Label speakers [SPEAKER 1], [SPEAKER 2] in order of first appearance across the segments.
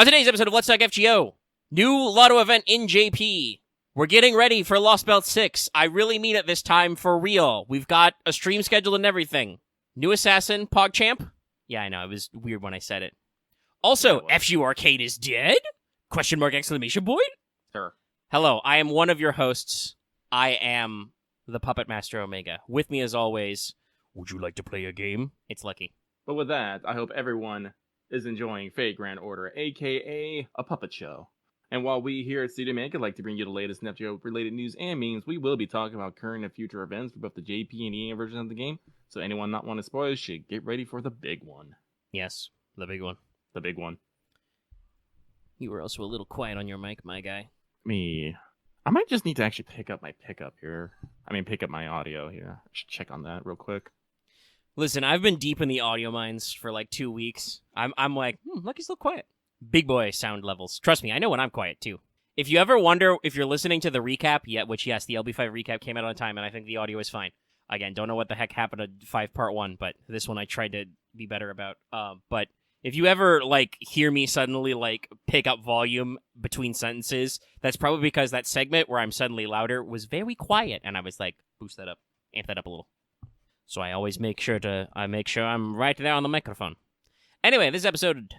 [SPEAKER 1] On today's episode of Let's Talk FGO, new Lotto event in JP. We're getting ready for Lost Belt 6. I really mean it this time, for real. We've got a stream scheduled and everything. New assassin, PogChamp? Yeah, I know, it was weird when I said it. Also, FGO Arcade is dead? Question mark exclamation point?
[SPEAKER 2] Sure.
[SPEAKER 1] Hello, I am one of your hosts. I am the Puppet Master Omega. With me as always, would you like to play a game? It's Lucky.
[SPEAKER 2] But with that, I hope everyone is enjoying Fate Grand Order, aka a puppet show. And while we here at Studio Make like to bring you the latest FGO-related news and memes, we will be talking about current and future events for both the JP and EA versions of the game. So anyone not want to spoil should get ready for the big one.
[SPEAKER 1] Yes, the big one.
[SPEAKER 2] The big one.
[SPEAKER 1] You were also a little quiet on your mic, my guy.
[SPEAKER 2] Me. I might just need to actually pick up my pick up my audio here. I should check on that real quick.
[SPEAKER 1] Listen, I've been deep in the audio mines for like 2 weeks. I'm like, Lucky's a little quiet. Big boy sound levels. Trust me, I know when I'm quiet too. If you ever wonder if you're listening to the recap, which yes, the LB5 recap came out on time, and I think the audio is fine. Again, don't know what the heck happened to 5 Part 1, but this one I tried to be better about. But if you ever hear me suddenly pick up volume between sentences, that's probably because that segment where I'm suddenly louder was very quiet, and I was like, boost that up, amp that up a little. So I always make sure I'm right there on the microphone. Anyway, this episode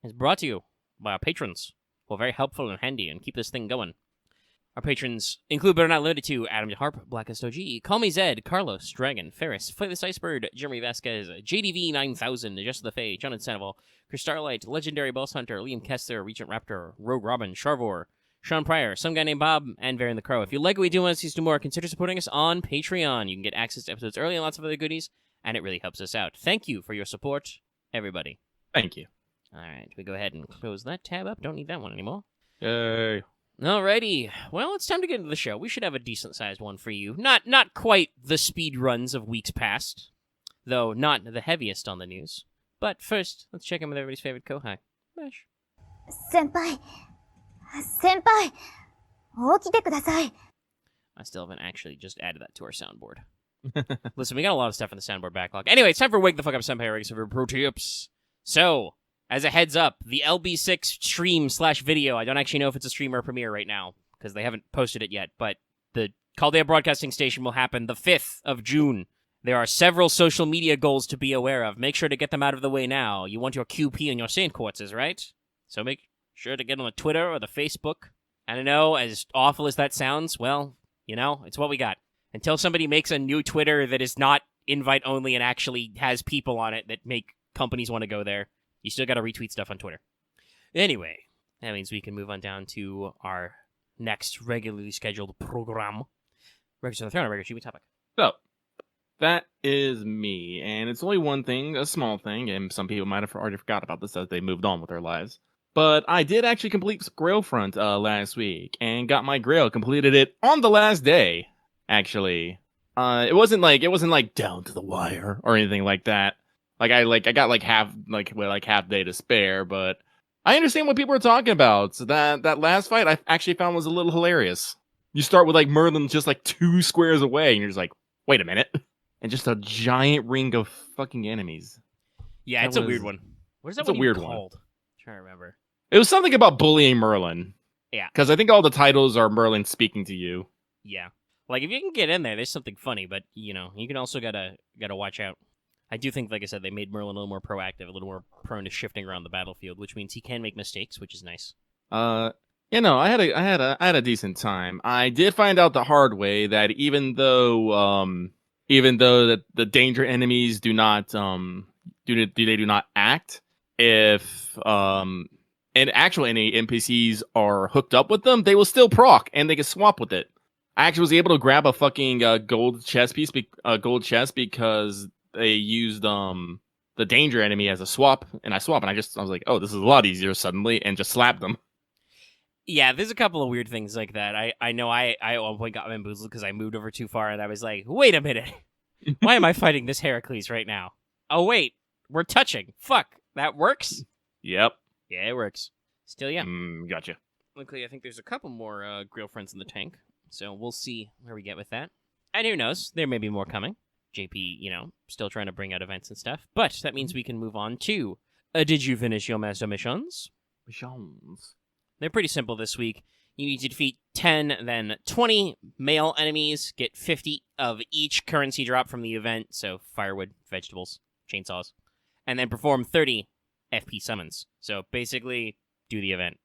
[SPEAKER 1] is brought to you by our patrons, who are very helpful and handy and keep this thing going. Our patrons include, but are not limited to, Adam DeHarp, Blackest OG, Call Me Zed, Carlos, Dragon, Ferris, Flightless Icebird, Jeremy Vasquez, JDV9000, Just the Fae, John and Sandoval, Chris Starlight, Legendary Boss Hunter, Liam Kessler, Regent Raptor, Rogue Robyn, Charvor, Sean Pryor, some guy named Bob, and Varian the Crow. If you like what we do and want to see us do more, consider supporting us on Patreon. You can get access to episodes early and lots of other goodies, and it really helps us out. Thank you for your support, everybody.
[SPEAKER 2] Thank you.
[SPEAKER 1] All right, we go ahead and close that tab up. Don't need that one anymore.
[SPEAKER 2] Yay.
[SPEAKER 1] Alrighty. Well, it's time to get into the show. We should have a decent-sized one for you. Not quite the speed runs of weeks past, though not the heaviest on the news. But first, let's check in with everybody's favorite Kohai, Bash.
[SPEAKER 3] Senpai, 起きてください.
[SPEAKER 1] I still haven't actually just added that to our soundboard. Listen, we got a lot of stuff in the soundboard backlog. Anyway, it's time for Wake the Fuck Up Senpai Regs for Pro Tips. So, as a heads up, the LB6 stream/video, I don't actually know if it's a stream or a premiere right now, because they haven't posted it yet, but the Caldea Broadcasting Station will happen the 5th of June. There are several social media goals to be aware of. Make sure to get them out of the way now. You want your QP and your Saint Quartzes, right? So make sure to get on the Twitter or the Facebook. And I know, as awful as that sounds, well, it's what we got. Until somebody makes a new Twitter that is not invite-only and actually has people on it that make companies want to go there, you still got to retweet stuff on Twitter. Anyway, that means we can move on down to our next regularly scheduled program. Records on the Throne, Records TV topic.
[SPEAKER 2] So, that is me, and it's only one thing, a small thing, and some people might have already forgot about this as they moved on with their lives. But I did actually complete Grailfront last week, and got my Grail, completed it on the last day, actually. It wasn't down to the wire or anything like that. I got half day to spare, but I understand what people are talking about. So that last fight I actually found was a little hilarious. You start with Merlin just 2 squares away, and you're just like, wait a minute. And just a giant ring of fucking enemies.
[SPEAKER 1] Yeah, it's a weird one. What is that one
[SPEAKER 2] weird
[SPEAKER 1] called? I'm trying to remember.
[SPEAKER 2] It was something about bullying Merlin.
[SPEAKER 1] Yeah.
[SPEAKER 2] Because I think all the titles are Merlin speaking to you.
[SPEAKER 1] Yeah. If you can get in there's something funny, but, you can also gotta watch out. I do think, like I said, they made Merlin a little more proactive, a little more prone to shifting around the battlefield, which means he can make mistakes, which is nice.
[SPEAKER 2] I had a decent time. I did find out the hard way that even though the danger enemies do not act, if and actually any NPCs are hooked up with them, they will still proc and they can swap with it. I actually was able to grab a fucking gold chest because they used the danger enemy as a swap, and I swapped, and I was like, oh, this is a lot easier suddenly, and just slapped them.
[SPEAKER 1] Yeah, there's a couple of weird things like that. I know I at one point got bamboozled because I moved over too far, and I was like, wait a minute. Why am I fighting this Heracles right now? Oh, wait. We're touching. Fuck. That works?
[SPEAKER 2] Yep.
[SPEAKER 1] Yeah, it works. Still, yeah.
[SPEAKER 2] Gotcha.
[SPEAKER 1] Luckily, I think there's a couple more Grail friends in the tank, so we'll see where we get with that. And who knows? There may be more coming. JP, still trying to bring out events and stuff. But that means we can move on to, did you finish your master missions?
[SPEAKER 2] Missions.
[SPEAKER 1] They're pretty simple this week. You need to defeat 10, then 20 male enemies, get 50 of each currency drop from the event, so firewood, vegetables, chainsaws, and then perform 30 FP summons. So basically, do the event,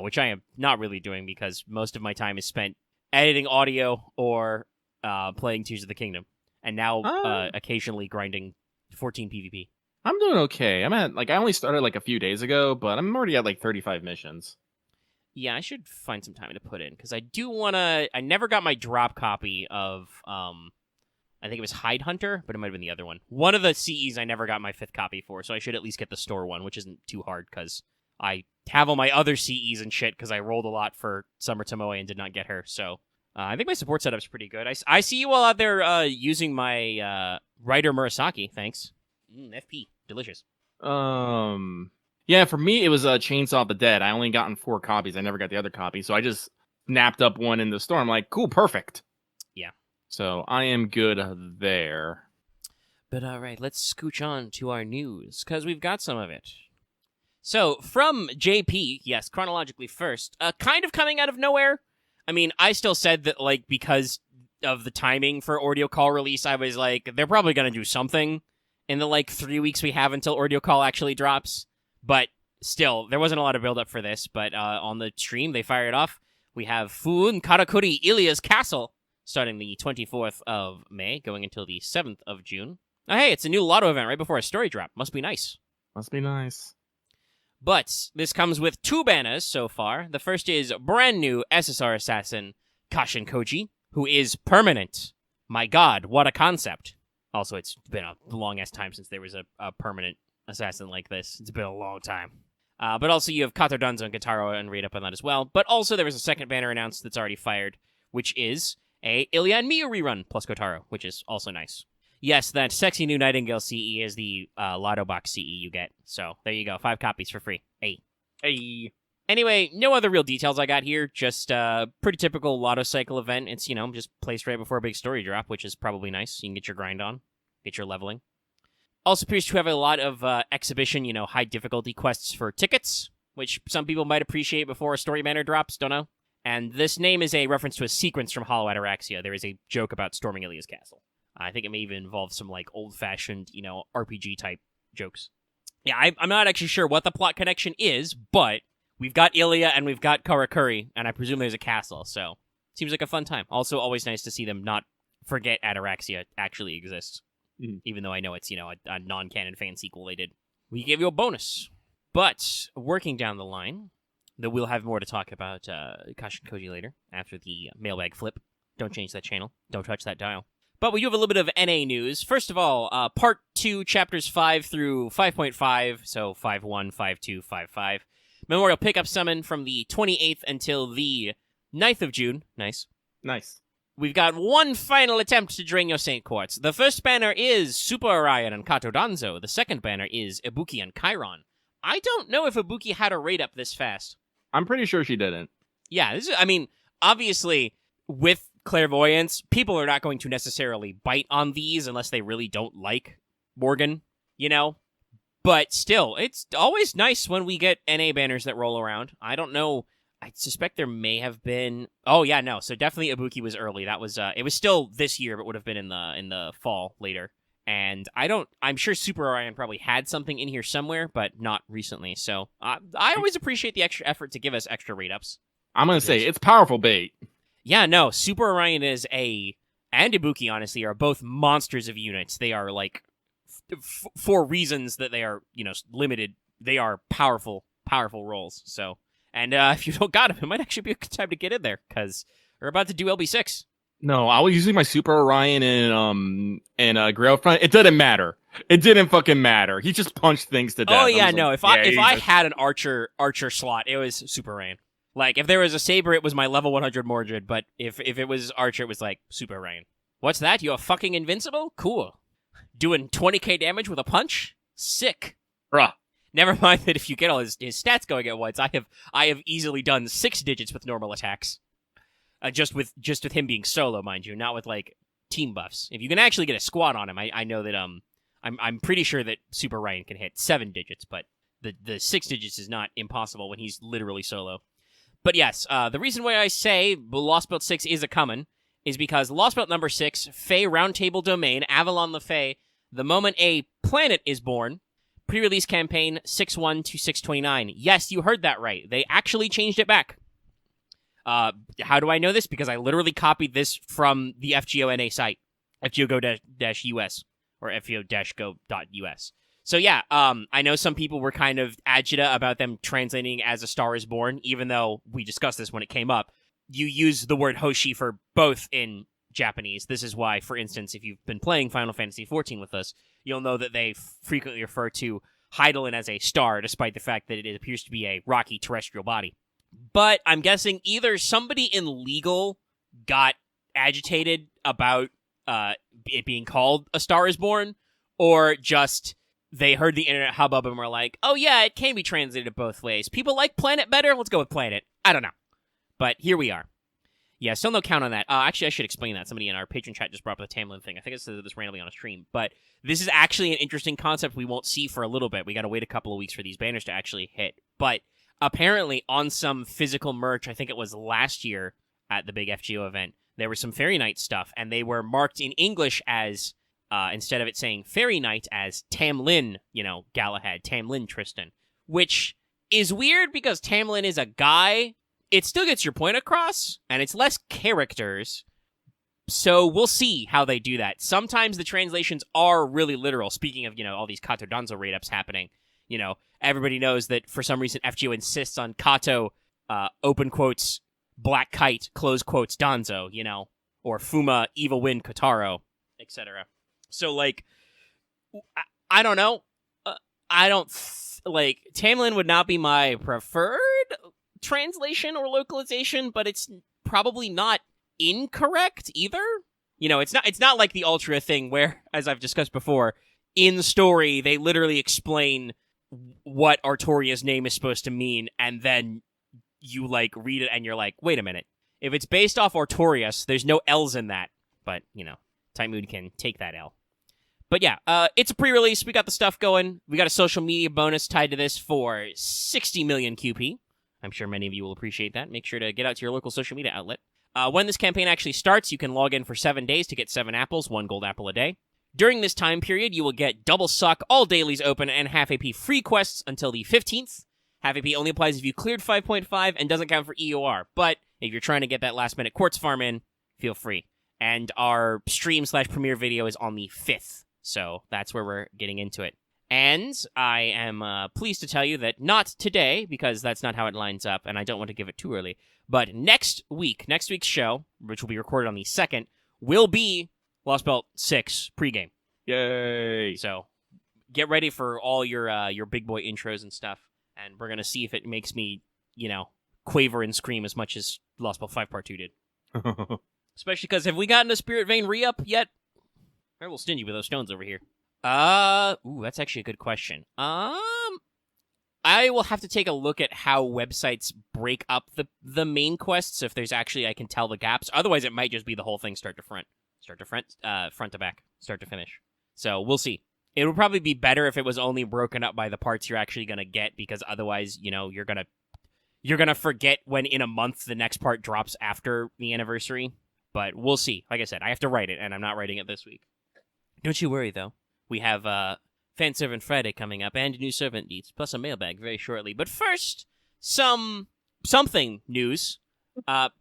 [SPEAKER 1] which I am not really doing because most of my time is spent editing audio or playing Tears of the Kingdom, and now occasionally grinding 14 PvP.
[SPEAKER 2] I'm doing okay. I'm at, I only started, a few days ago, but I'm already at, 35 missions.
[SPEAKER 1] Yeah, I should find some time to put in, because I do want to... I never got my drop copy of, I think it was Hide Hunter, but it might have been the other one. One of the CEs I never got my 5th copy for, so I should at least get the store one, which isn't too hard, because I have all my other CEs and shit, because I rolled a lot for Summer Tomoe and did not get her, so... I think my support setup's pretty good. I see you all out there using my Writer Murasaki, thanks. FP, delicious.
[SPEAKER 2] Yeah, for me, it was Chainsaw of the Dead. I only gotten 4 copies. I never got the other copy, so I just snapped up one in the store. I'm like, cool, perfect.
[SPEAKER 1] Yeah.
[SPEAKER 2] So I am good there.
[SPEAKER 1] But all right, let's scooch on to our news, because we've got some of it. So, from JP, yes, chronologically first, kind of coming out of nowhere. I mean, I still said that, because of the timing for Ordeal Call release, I was like, they're probably going to do something in the, 3 weeks we have until Ordeal Call actually drops. But still, there wasn't a lot of build-up for this, but on the stream, they fired it off. We have Fuun Karakuri ILLYA'S Castle, starting the 24th of May, going until the 7th of June. Oh, hey, it's a new lotto event right before a story drop. Must be nice.
[SPEAKER 2] Must be nice.
[SPEAKER 1] But this comes with 2 banners so far. The first is brand new SSR assassin Kashin Koji, who is permanent. My god, what a concept. Also, it's been a long-ass time since there was a permanent assassin like this. It's been a long time. But also you have Kato Danzo and Kataro and read up on that as well. But also there was a second banner announced that's already fired, which is a ILLYA and Miyu rerun plus Kotaro, which is also nice. Yes, that sexy new Nightingale CE is the Lotto Box CE you get. So there you go, 5 copies for free. Hey.
[SPEAKER 2] Hey.
[SPEAKER 1] Anyway, no other real details I got here. Just pretty typical Lotto Cycle event. It's, just placed right before a big story drop, which is probably nice. You can get your grind on, get your leveling. Also appears to have a lot of exhibition, high difficulty quests for tickets, which some people might appreciate before a story banner drops, don't know. And this name is a reference to a sequence from Hollow Ataraxia. There is a joke about storming ILLYA'S castle. I think it may even involve some, old-fashioned, RPG-type jokes. Yeah, I'm not actually sure what the plot connection is, but we've got ILLYA and we've got Karakuri, and I presume there's a castle, so seems like a fun time. Also, always nice to see them not forget Ataraxia actually exists. Even though I know it's, a non-canon fan sequel they did. We give you a bonus. But, working down the line, though we'll have more to talk about Kashin Koji later, after the mailbag flip. Don't change that channel. Don't touch that dial. But we do have a little bit of NA news. First of all, Part 2, Chapters 5 through 5.5, so 5.1, 5.2, 5.5. Memorial Pickup Summon from the 28th until the 9th of June. Nice.
[SPEAKER 2] Nice.
[SPEAKER 1] We've got one final attempt to drain your Saint Quartz. The first banner is Super Orion and Kato Danzo. The second banner is Ibuki and Chiron. I don't know if Ibuki had a rate up this fast.
[SPEAKER 2] I'm pretty sure she didn't.
[SPEAKER 1] Yeah, obviously, with Clairvoyance, people are not going to necessarily bite on these unless they really don't like Morgan, But still, it's always nice when we get NA banners that roll around. I don't know. I suspect there may have been... Oh, yeah, no. So definitely Ibuki was early. That was... It was still this year, but would have been in the fall later. And I'm sure Super Orion probably had something in here somewhere, but not recently. So I always appreciate the extra effort to give us extra rate-ups.
[SPEAKER 2] I'm going to say, it's powerful bait.
[SPEAKER 1] Yeah, no. Super Orion and Ibuki, honestly, are both monsters of units. They are, for reasons that they are, limited, they are powerful roles. So... And if you don't got him, it might actually be a good time to get in there, because we're about to do LB6.
[SPEAKER 2] No, I was using my Super Orion in Grail Front. It didn't matter. It didn't fucking matter. He just punched things to death.
[SPEAKER 1] Oh, yeah, no. If I had an Archer slot, it was Super Orion. If there was a Saber, it was my level 100 Mordred, but if it was Archer, it was Super Orion. What's that? You're fucking invincible? Cool. Doing 20k damage with a punch? Sick.
[SPEAKER 2] Bruh.
[SPEAKER 1] Never mind that if you get all his stats going at once, I have easily done 6 digits with normal attacks. Just with him being solo, mind you, not with team buffs. If you can actually get a squad on him, I know that I'm pretty sure that Super Ryan can hit 7 digits, but the 6 digits is not impossible when he's literally solo. But yes, the reason why I say Lost Belt 6 is a common is because Lost Belt number 6, Fae Roundtable Domain, Avalon the Fae, the moment a planet is born, pre-release campaign 6/1 to 6/29. Yes, you heard that right. They actually changed it back. How do I know this? Because I literally copied this from the FGONA site, FGOGO-US, or FGO-go.us. So yeah, I know some people were kind of agita about them translating as A Star is Born, even though we discussed this when it came up. You use the word Hoshi for both in Japanese. This is why, for instance, if you've been playing Final Fantasy XIV with us, you'll know that they frequently refer to Hydaelyn as a star, despite the fact that it appears to be a rocky terrestrial body. But I'm guessing either somebody in legal got agitated about it being called A Star is Born, or just they heard the internet hubbub and were like, oh yeah, it can be translated both ways. People like Planet better? Let's go with Planet. I don't know. But here we are. Yeah, still no count on that. Actually, I should explain that. Somebody in our patron chat just brought up the Tamlin thing. I think I said this randomly on a stream. But this is actually an interesting concept we won't see for a little bit. We got to wait a couple of weeks for these banners to actually hit. But apparently on some physical merch, I think it was last year at the big FGO event, there was some Fairy Night stuff, and they were marked in English as, instead of it saying Fairy Night, as Tamlin, Galahad, Tamlin Tristan. Which is weird because Tamlin is a guy. It still gets your point across, and it's less characters, so we'll see how they do that. Sometimes the translations are really literal. Speaking of, all these Kato Danzo raid-ups happening, everybody knows that for some reason FGO insists on Kato, open quotes, Black Kite, close quotes, Danzo, or Fuma, Evil Wind, Kotaro, etc. So, I don't know. Tamlin would not be my preferred translation or localization, but it's probably not incorrect either. It's not like the Ultra thing where, as I've discussed before, in story they literally explain what Artoria's name is supposed to mean, and then you read it and you're like, wait a minute. If it's based off Artorias, there's no L's in that. But, Tymoon can take that L. But yeah, it's a pre-release. We got the stuff going. We got a social media bonus tied to this for 60 million QP. I'm sure many of you will appreciate that. Make sure to get out to your local social media outlet. When this campaign actually starts, you can log in for 7 days to get 7 apples, 1 gold apple a day. During this time period, you will get double suck, all dailies open, and half AP free quests until the 15th. Half AP only applies if you cleared 5.5 and doesn't count for EOR. But if you're trying to get that last-minute quartz farm in, feel free. And our stream/premiere video is on the 5th, so that's where we're getting into it. And I am pleased to tell you that not today, because that's not how it lines up, and I don't want to give it too early, but next week's show, which will be recorded on the 2nd, will be Lost Belt 6 pregame.
[SPEAKER 2] Yay!
[SPEAKER 1] So get ready for all your big boy intros and stuff, and we're going to see if it makes me, quaver and scream as much as Lost Belt 5 Part 2 did. Especially because have we gotten a Spirit Vein re-up yet? I'm a little stingy with those stones over here. That's actually a good question. I will have to take a look at how websites break up the main quests, if there's actually, I can tell the gaps. Otherwise, it might just be the whole thing start to front, front to back, start to finish. So, we'll see. It would probably be better if it was only broken up by the parts you're actually gonna get, because otherwise, you're gonna forget when in a month the next part drops after the anniversary. But we'll see. Like I said, I have to write it, and I'm not writing it this week. Don't you worry, though. We have Fan Servant Friday coming up and new servant needs, plus a mailbag very shortly. But first, something news.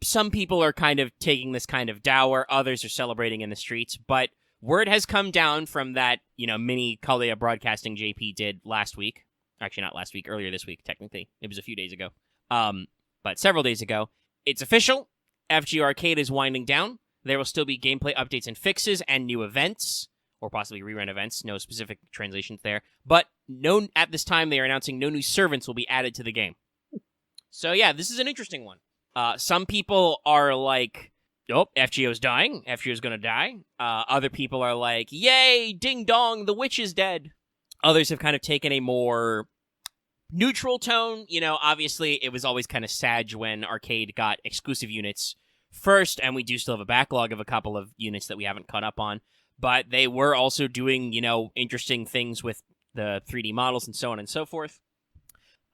[SPEAKER 1] Some people are kind of taking this kind of dour. Others are celebrating in the streets. But word has come down from that, mini Kalia broadcasting JP did last week. Actually, not last week, earlier this week, technically. It was a few days ago. But several days ago. It's official. FGO Arcade is winding down. There will still be gameplay updates and fixes and new events. Or possibly rerun events, no specific translations there. But at this time, they are announcing no new servants will be added to the game. So yeah, this is an interesting one. Some people are like, oh, FGO's dying. FGO's gonna die. Other people are like, yay, ding dong, the witch is dead. Others have kind of taken a more neutral tone. Obviously, it was always kind of sad when Arcade got exclusive units first, and we do still have a backlog of a couple of units that we haven't caught up on. But they were also doing, interesting things with the 3D models and so on and so forth.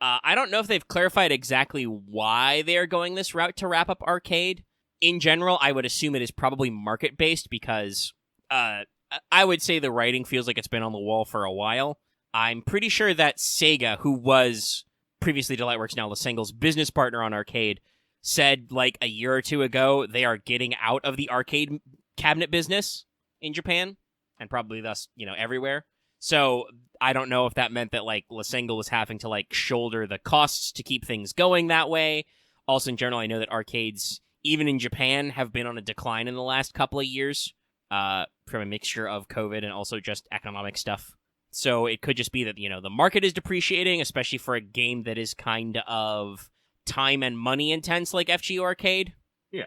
[SPEAKER 1] I don't know if they've clarified exactly why they are going this route to wrap up arcade. In general, I would assume it is probably market-based because I would say the writing feels like it's been on the wall for a while. I'm pretty sure that Sega, who was previously Delightworks, now Lasengle's business partner on arcade, said like a year or two ago they are getting out of the arcade cabinet business in Japan, and probably thus, everywhere. So I don't know if that meant that like Lasengle was having to like shoulder the costs to keep things going that way. Also, in general, I know that arcades, even in Japan, have been on a decline in the last couple of years from a mixture of COVID and also just economic stuff. So it could just be that, the market is depreciating, especially for a game that is kind of time and money intense like FGO Arcade.
[SPEAKER 2] Yeah.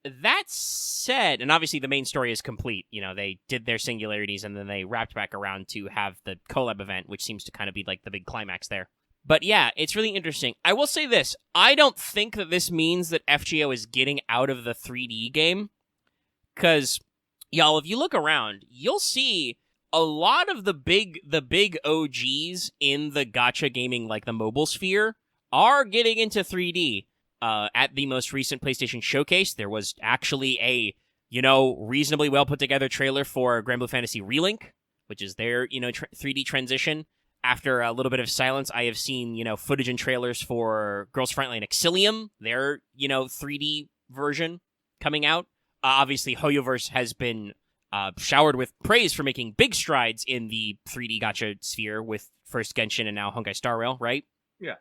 [SPEAKER 1] That said, and obviously the main story is complete. They did their singularities and then they wrapped back around to have the collab event, which seems to kind of be like the big climax there. But yeah, it's really interesting. I will say this. I don't think that this means that FGO is getting out of the 3D game. Because, y'all, if you look around, you'll see a lot of the big OGs in the gacha gaming, like the mobile sphere, are getting into 3D. At the most recent PlayStation Showcase, there was actually a, reasonably well put together trailer for Granblue Fantasy Relink, which is their, 3D transition. After a little bit of silence, I have seen, footage and trailers for Girls Frontline Exilium, their, 3D version coming out. Obviously, Hoyoverse has been showered with praise for making big strides in the 3D gacha sphere with first Genshin and now Honkai Star Rail, right?
[SPEAKER 2] Yeah.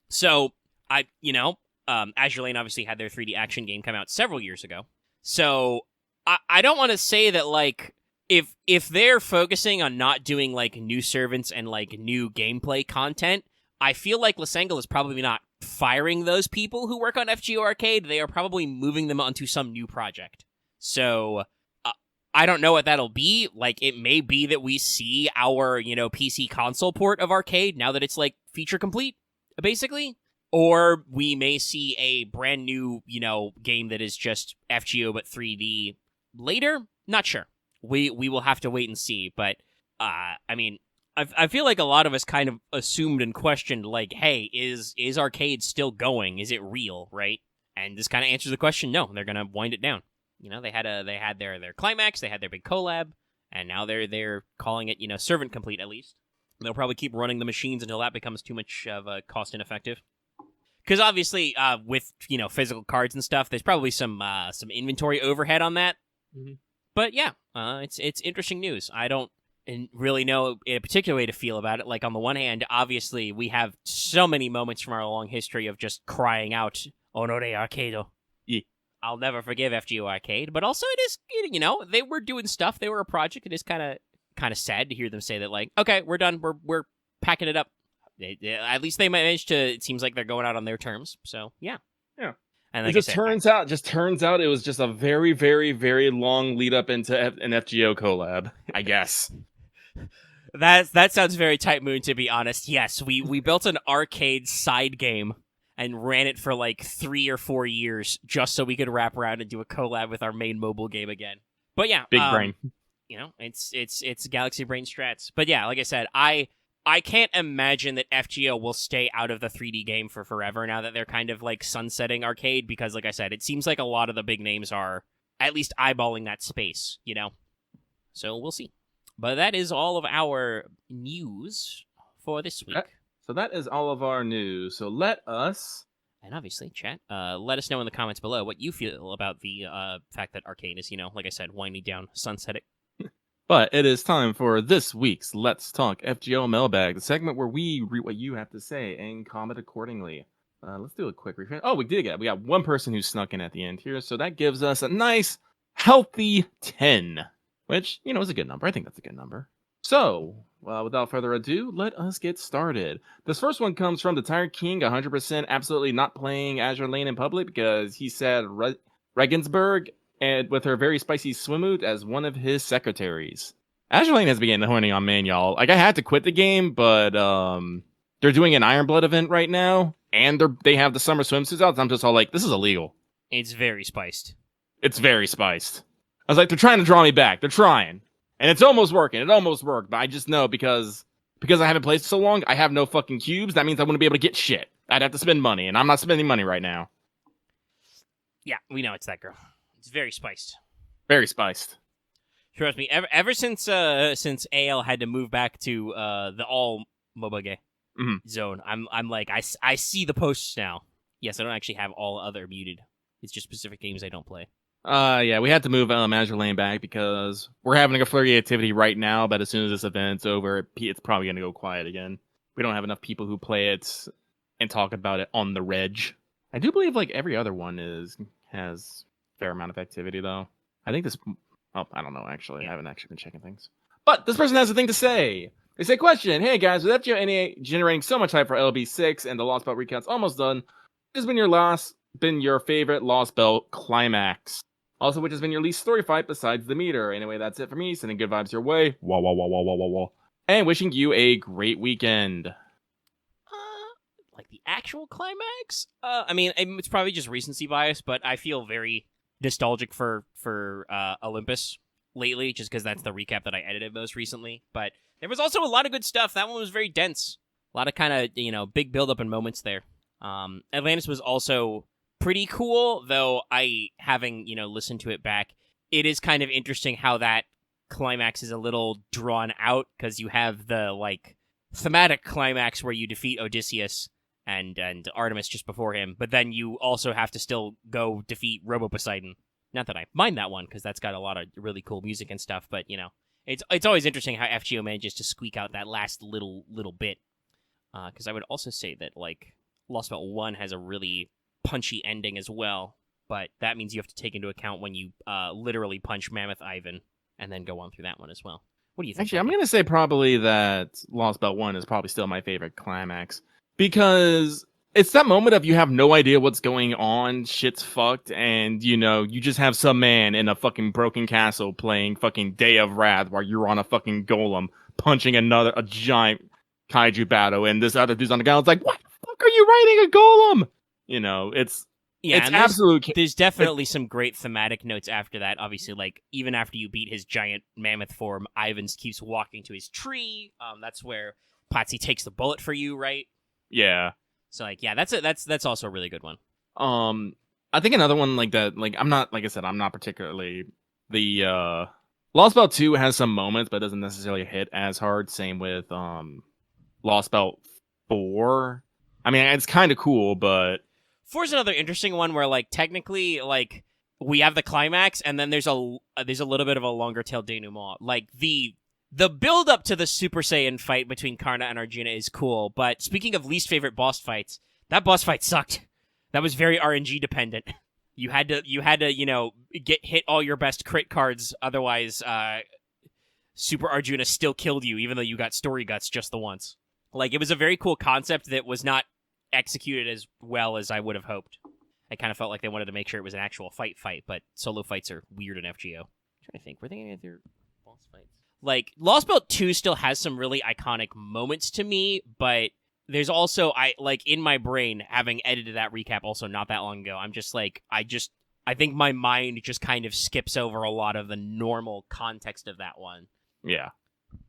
[SPEAKER 1] So, Azure Lane obviously had their 3D action game come out several years ago. So, I don't want to say that, like, if they're focusing on not doing, like, new servants and, like, new gameplay content, I feel like Lasengle is probably not firing those people who work on FGO Arcade. They are probably moving them onto some new project. So, I don't know what that'll be. Like, it may be that we see our, PC console port of Arcade now that it's, like, feature complete, basically. Or we may see a brand new, game that is just FGO but 3D later. Not sure. We will have to wait and see. But, I feel like a lot of us kind of assumed and questioned, like, hey, is Arcade still going? Is it real, right? And this kind of answers the question, no, they're going to wind it down. They had their climax, they had their big collab, and now they're calling it, servant complete at least. They'll probably keep running the machines until that becomes too much of a cost ineffective. Because obviously, with physical cards and stuff, there's probably some inventory overhead on that.
[SPEAKER 2] Mm-hmm.
[SPEAKER 1] But yeah, it's interesting news. I don't really know in a particular way to feel about it. Like, on the one hand, obviously we have so many moments from our long history of just crying out "Honore Arcado."
[SPEAKER 2] Yeah.
[SPEAKER 1] I'll never forgive FGO Arcade, but also it is, they were doing stuff. They were a project. It is kind of sad to hear them say that, like, okay, we're done. We're packing it up. At least they managed to. It seems like they're going out on their terms. So yeah. And like
[SPEAKER 2] It turns out it was just a very, very, very long lead up into an FGO collab, I guess.
[SPEAKER 1] That sounds very Type Moon, to be honest. Yes, we built an arcade side game and ran it for like 3 or 4 years just so we could wrap around and do a collab with our main mobile game again. But yeah,
[SPEAKER 2] big brain.
[SPEAKER 1] It's Galaxy Brain strats. But yeah, like I said, I can't imagine that FGO will stay out of the 3D game for forever now that they're kind of like sunsetting arcade, because like I said, it seems like a lot of the big names are at least eyeballing that space, So we'll see. But that is all of our news for this week.
[SPEAKER 2] So that is all of our news. So let us...
[SPEAKER 1] And obviously, chat, let us know in the comments below what you feel about the fact that arcade is, like I said, winding down, sunsetting.
[SPEAKER 2] But it is time for this week's Let's Talk FGO Mailbag, the segment where we read what you have to say and comment accordingly. Let's do a quick refresh. Oh, we got one person who snuck in at the end here, so that gives us a nice, healthy 10, which, is a good number. I think that's a good number. So, without further ado, let us get started. This first one comes from the Tired King, 100% absolutely not playing Azure Lane in public because he said Regensburg and with her very spicy Swimmut as one of his secretaries. Azure Lane has been honing on man, y'all. Like, I had to quit the game, but they're doing an Ironblood event right now, and they have the summer swimsuits out. So I'm just all like, this is illegal.
[SPEAKER 1] It's very spiced.
[SPEAKER 2] It's very spiced. I was like, they're trying to draw me back. They're trying. And it's almost working. It almost worked, but I just know because because I haven't played so long, I have no fucking cubes. That means I wouldn't be able to get shit. I'd have to spend money, and I'm not spending money right now.
[SPEAKER 1] Yeah, we know it's that girl. It's very spiced.
[SPEAKER 2] Very spiced.
[SPEAKER 1] Trust me. Ever since AL had to move back to the all MOBA gay zone, I'm like I see the posts now. Yes, I don't actually have all other muted. It's just specific games I don't play.
[SPEAKER 2] Yeah, we had to move Manager Lane back because we're having a flurry of activity right now, but as soon as this event's over, it's probably going to go quiet again. We don't have enough people who play it and talk about it on the reg. I do believe like every other one has a fair amount of activity, though. I think this... Oh, I don't know, actually. I haven't actually been checking things. But this person has a thing to say. They say, question, hey guys, with FGO NA generating so much hype for LB6 and the Lost Belt recount's almost done, what has been your favorite Lost Belt climax? Also, which has been your least story fight besides the meter? Anyway, that's it for me. Sending good vibes your way. Wah, wah, wah, wah, wah, wah, wah. And wishing you a great weekend.
[SPEAKER 1] Like the actual climax? I mean, it's probably just recency bias, but I feel very nostalgic for Olympus lately, just because that's the recap that I edited most recently. But there was also a lot of good stuff. That one was very dense. A lot of kind of, big build-up and moments there. Atlantis was also pretty cool, though having listened to it back, it is kind of interesting how that climax is a little drawn out, because you have the, thematic climax where you defeat Odysseus and Artemis just before him, but then you also have to still go defeat Robo-Poseidon. Not that I mind that one, because that's got a lot of really cool music and stuff, but, it's always interesting how FGO manages to squeak out that last little bit. Because I would also say that, Lost Belt 1 has a really punchy ending as well, but that means you have to take into account when you literally punch Mammoth Ivan and then go on through that one as well. What do you think?
[SPEAKER 2] Actually, I'm going to say probably that Lost Belt 1 is probably still my favorite climax, because it's that moment of you have no idea what's going on, shit's fucked, and, you just have some man in a fucking broken castle playing fucking Day of Wrath while you're on a fucking golem punching a giant kaiju battle, and this other dude's on the ground. It's like, what the fuck are you riding a golem? It's absolute.
[SPEAKER 1] There's definitely some great thematic notes after that. Obviously, even after you beat his giant mammoth form, Ivan keeps walking to his tree. That's where Patsy takes the bullet for you, right?
[SPEAKER 2] Yeah.
[SPEAKER 1] So that's also a really good one.
[SPEAKER 2] I think another one like that. I'm not particularly the Lost Belt 2 has some moments, but doesn't necessarily hit as hard. Same with Lost Belt 4. I mean, it's kind of cool, but
[SPEAKER 1] 4 is another interesting one where, technically, we have the climax, and then there's a little bit of a longer tail denouement. The build up to the Super Saiyan fight between Karna and Arjuna is cool, but speaking of least favorite boss fights, that boss fight sucked. That was very RNG dependent. You had to hit all your best crit cards, otherwise Super Arjuna still killed you, even though you got story guts just the once. It was a very cool concept that was not executed as well as I would have hoped. I kind of felt like they wanted to make sure it was an actual fight, but solo fights are weird in FGO. I'm trying to think, were there any other boss fights? Lost Belt 2 still has some really iconic moments to me, but there's also, in my brain, having edited that recap also not that long ago, I'm just I think my mind just kind of skips over a lot of the normal context of that one.
[SPEAKER 2] Yeah.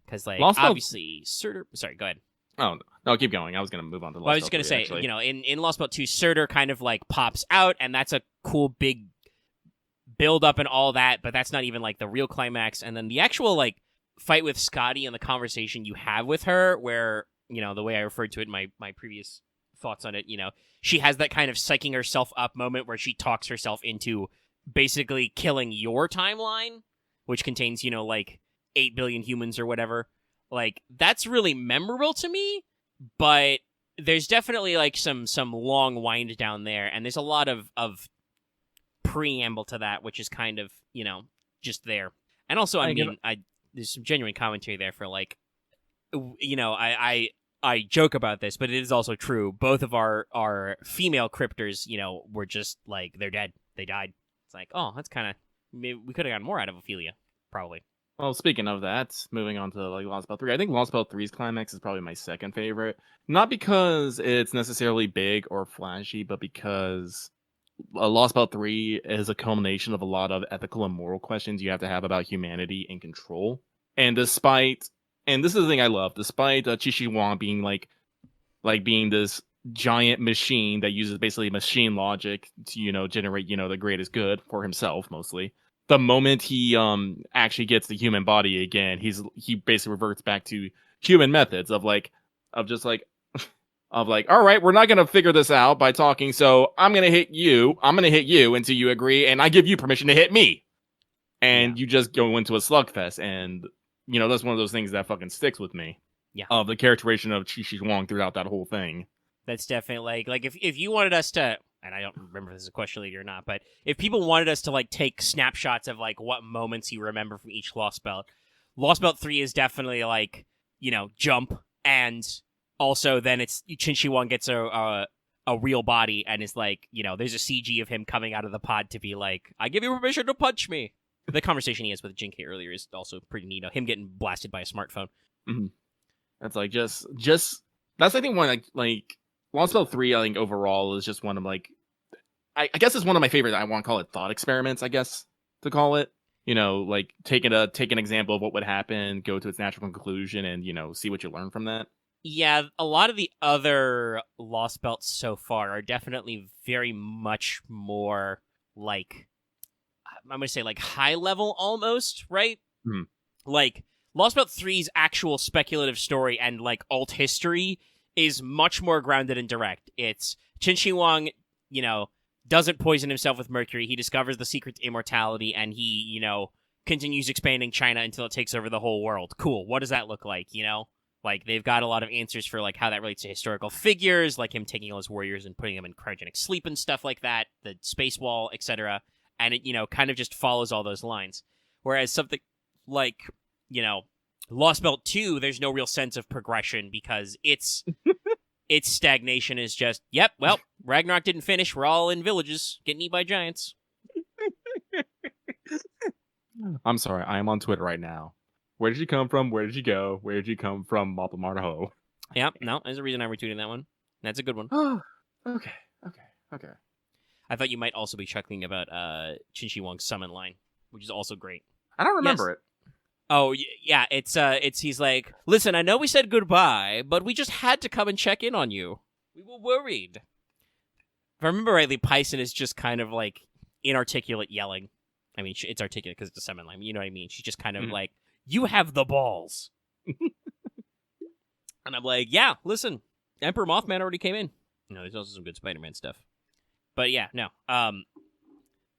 [SPEAKER 1] Because, obviously, Surtur... Sorry, go ahead.
[SPEAKER 2] Oh, no, keep going. I was going to move on to Lost Belt.
[SPEAKER 1] I was just going to say, actually. In Lost Belt 2, Surtur kind of, pops out, and that's a cool big build-up and all that, but that's not even, the real climax. And then the actual, fight with Scotty and the conversation you have with her, where, the way I referred to it in my previous thoughts on it, she has that kind of psyching herself up moment where she talks herself into basically killing your timeline, which contains, 8 billion humans or whatever. That's really memorable to me, but there's definitely, some long wind down there, and there's a lot of preamble to that, which is kind of, just there. And also, there's some genuine commentary there for, I joke about this, but it is also true. Both of our female cryptors, were just, they're dead. They died. It's oh, that's kind of... Maybe we could have gotten more out of Ophelia, probably.
[SPEAKER 2] Well, speaking of that, moving on to Lost Belt 3, I think Lost Belt 3's climax is probably my second favorite. Not because it's necessarily big or flashy, but because Lost Belt 3 is a culmination of a lot of ethical and moral questions you have to have about humanity and control. And despite And this is the thing I love, despite Qi Wang being being this giant machine that uses basically machine logic to, generate, the greatest good for himself mostly. The moment he actually gets the human body again, he basically reverts back to human methods of just all right, we're not gonna figure this out by talking, so I'm gonna hit you until you agree, and I give you permission to hit me. And you just go into a slugfest, and that's one of those things that fucking sticks with me.
[SPEAKER 1] Yeah.
[SPEAKER 2] Of the characterization of Qi Wang throughout that whole thing.
[SPEAKER 1] That's definitely like if you wanted us to, and I don't remember if this is a question leader or not, but if people wanted us to take snapshots of what moments you remember from each Lost Belt 3 is definitely jump, and also then it's Qin Shi Huang gets a real body and is there's a CG of him coming out of the pod to be I give you permission to punch me. The conversation he has with Jinke earlier is also pretty neat. Him getting blasted by a smartphone.
[SPEAKER 2] Mm-hmm. That's just that's I think one Lost Belt 3 I think overall is just one of I guess it's one of my favorite, I want to call it thought experiments, I guess to call it. Take an example of what would happen, go to its natural conclusion, and see what you learn from that.
[SPEAKER 1] Yeah, a lot of the other Lost Belts so far are definitely very much more I'm gonna say high level almost, right?
[SPEAKER 2] Mm-hmm.
[SPEAKER 1] Lost Belt 3's actual speculative story and alt history is much more grounded and direct. It's Qin Shi Huang, doesn't poison himself with mercury. He discovers the secret to immortality, and he, continues expanding China until it takes over the whole world. Cool. What does that look like? They've got a lot of answers for how that relates to historical figures, like him taking all his warriors and putting them in cryogenic sleep and stuff like that, the space wall, etc. And it, kind of just follows all those lines. Whereas something Lost Belt 2, there's no real sense of progression because its stagnation is just, yep, well, Ragnarok didn't finish. We're all in villages getting eaten by giants.
[SPEAKER 2] I'm sorry, I am on Twitter right now. Where did you come from? Where did you go? Where did you come from? Mappa Martaho.
[SPEAKER 1] Yep, no, there's a reason I'm retweeting that one. That's a good one.
[SPEAKER 2] Oh, okay.
[SPEAKER 1] I thought you might also be chuckling about Qin Shi Huang's summon line, which is also great.
[SPEAKER 2] I don't remember it.
[SPEAKER 1] Oh, yeah, it's he's listen, I know we said goodbye, but we just had to come and check in on you. We were worried. If I remember rightly, Python is just kind of inarticulate yelling. I mean, it's articulate because it's a summon line. You know what I mean? She's just kind of you have the balls. And I'm yeah, listen, Emperor Mothman already came in. There's also some good Spider-Man stuff. But yeah, no.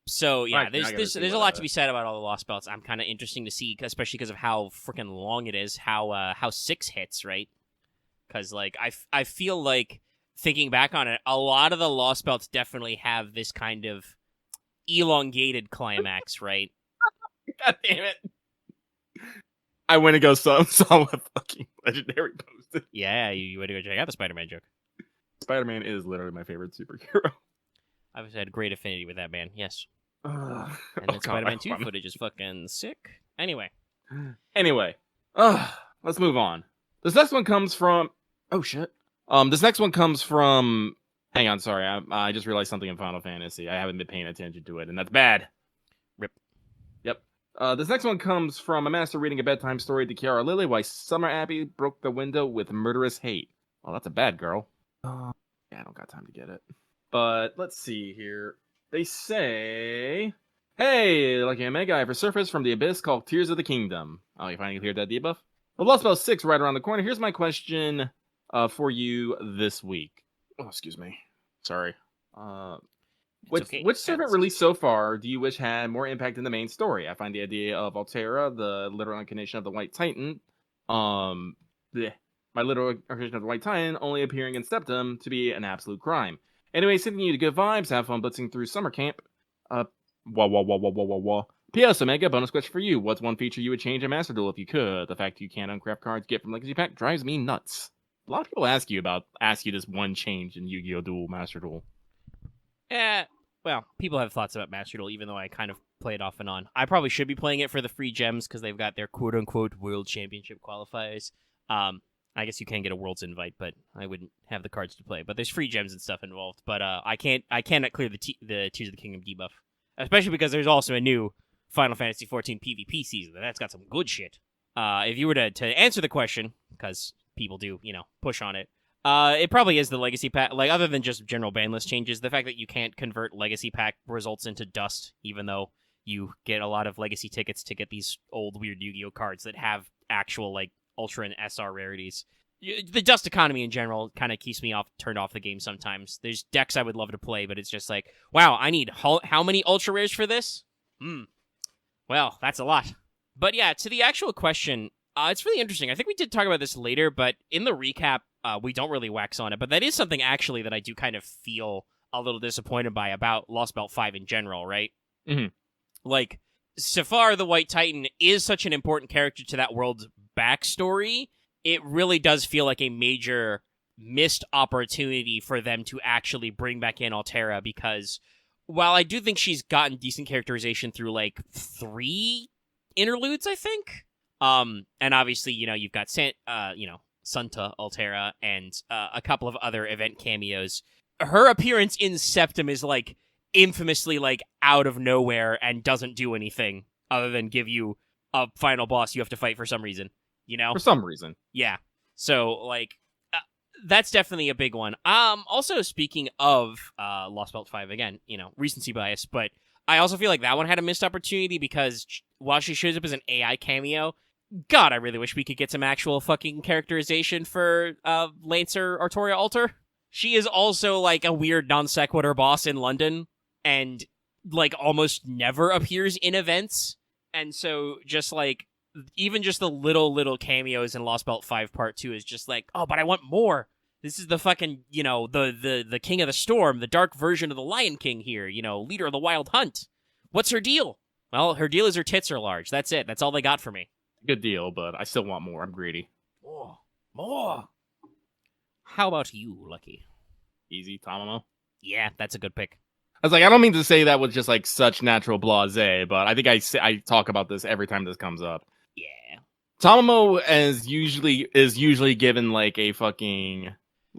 [SPEAKER 1] So yeah, there's a lot to be said about all the Lost Belts. I'm kind of interesting to see, especially because of how freaking long it is. How 6 hits, right? Because I feel thinking back on it, a lot of the Lost Belts definitely have this kind of elongated climax, right?
[SPEAKER 2] God damn it! I went and saw what fucking Legendary posted.
[SPEAKER 1] Yeah, you went to go check out the Spider-Man joke.
[SPEAKER 2] Spider-Man is literally my favorite superhero.
[SPEAKER 1] I've had great affinity with that man, yes.
[SPEAKER 2] And
[SPEAKER 1] then Spider-Man 2 footage is fucking sick. Anyway,
[SPEAKER 2] let's move on. This next one comes from... Oh, shit. This next one comes from... Hang on, sorry. I just realized something in Final Fantasy. I haven't been paying attention to it, and that's bad.
[SPEAKER 1] Rip.
[SPEAKER 2] Yep. This next one comes from a master reading a bedtime story to Kiara Lily, why Summer Abbey broke the window with murderous hate. Well, that's a bad girl. Yeah, I don't got time to get it. But let's see here. They say, hey, Lucky Omega, I have resurfaced from the abyss called Tears of the Kingdom. Oh, you finally cleared that debuff? Well, Lost Belt 6 right around the corner. Here's my question for you this week. Oh, excuse me. Sorry. Which servant released so far do you wish had more impact in the main story? I find the idea of Altera, the literal incarnation of the White Titan, my literal incarnation of the White Titan only appearing in Septum to be an absolute crime. Anyway, sending you to good vibes, have fun blitzing through summer camp. P.S. Omega, bonus question for you. What's one feature you would change in Master Duel if you could? The fact you can't uncraft cards get from Legacy Pack drives me nuts. A lot of people ask you this one change in Yu-Gi-Oh! Duel Master Duel.
[SPEAKER 1] Well, people have thoughts about Master Duel, even though I kind of play it off and on. I probably should be playing it for the free gems, because they've got their quote-unquote World Championship qualifiers. I guess you can get a World's invite, but I wouldn't have the cards to play. But there's free gems and stuff involved. But I cannot clear the Tears of the Kingdom debuff. Especially because there's also a new Final Fantasy XIV PvP season, and that's got some good shit. if you were to answer the question, because people do, push on it, it probably is the legacy pack. Like, other than just general ban list changes, the fact that you can't convert legacy pack results into dust, even though you get a lot of legacy tickets to get these old weird Yu-Gi-Oh cards that have actual like Ultra and SR rarities. The dust economy in general kind of keeps me turned off the game sometimes. There's decks I would love to play, but it's just like, wow, I need how many Ultra rares for this? Well, that's a lot. But yeah, to the actual question, it's really interesting. I think we did talk about this later, but in the recap, we don't really wax on it. But that is something actually that I do kind of feel a little disappointed by about Lost Belt 5 in general, right?
[SPEAKER 2] Mm-hmm.
[SPEAKER 1] Like, Safar the White Titan is such an important character to that world's backstory. It really does feel like a major missed opportunity for them to actually bring back in Altera, because while I do think she's gotten decent characterization through like 3 interludes, I think. And obviously, you've got Santa Altera and a couple of other event cameos. Her appearance in Septum is like infamously like out of nowhere and doesn't do anything other than give you a final boss you have to fight for some reason,
[SPEAKER 2] For some reason.
[SPEAKER 1] Yeah. So like that's definitely a big one. Also speaking of Lost Belt 5 again, recency bias, but I also feel like that one had a missed opportunity because while she shows up as an AI cameo, God, I really wish we could get some actual fucking characterization for Lancer Artoria Alter. She is also like a weird non sequitur boss in London and like almost never appears in events. And so just like even just the little cameos in Lost Belt 5 Part 2 is just like, oh, but I want more. This is the fucking, the King of the Storm, the dark version of the Lion King here, leader of the Wild Hunt. What's her deal? Well, her deal is her tits are large. That's it. That's all they got for me.
[SPEAKER 2] Good deal, but I still want more. I'm greedy.
[SPEAKER 1] More. How about you, Lucky?
[SPEAKER 2] Easy, Tamamo.
[SPEAKER 1] Yeah, that's a good pick.
[SPEAKER 2] I was like, I don't mean to say that with just like such natural blasé, but I think I talk about this every time this comes up.
[SPEAKER 1] Yeah.
[SPEAKER 2] Tamamo is usually given like a fucking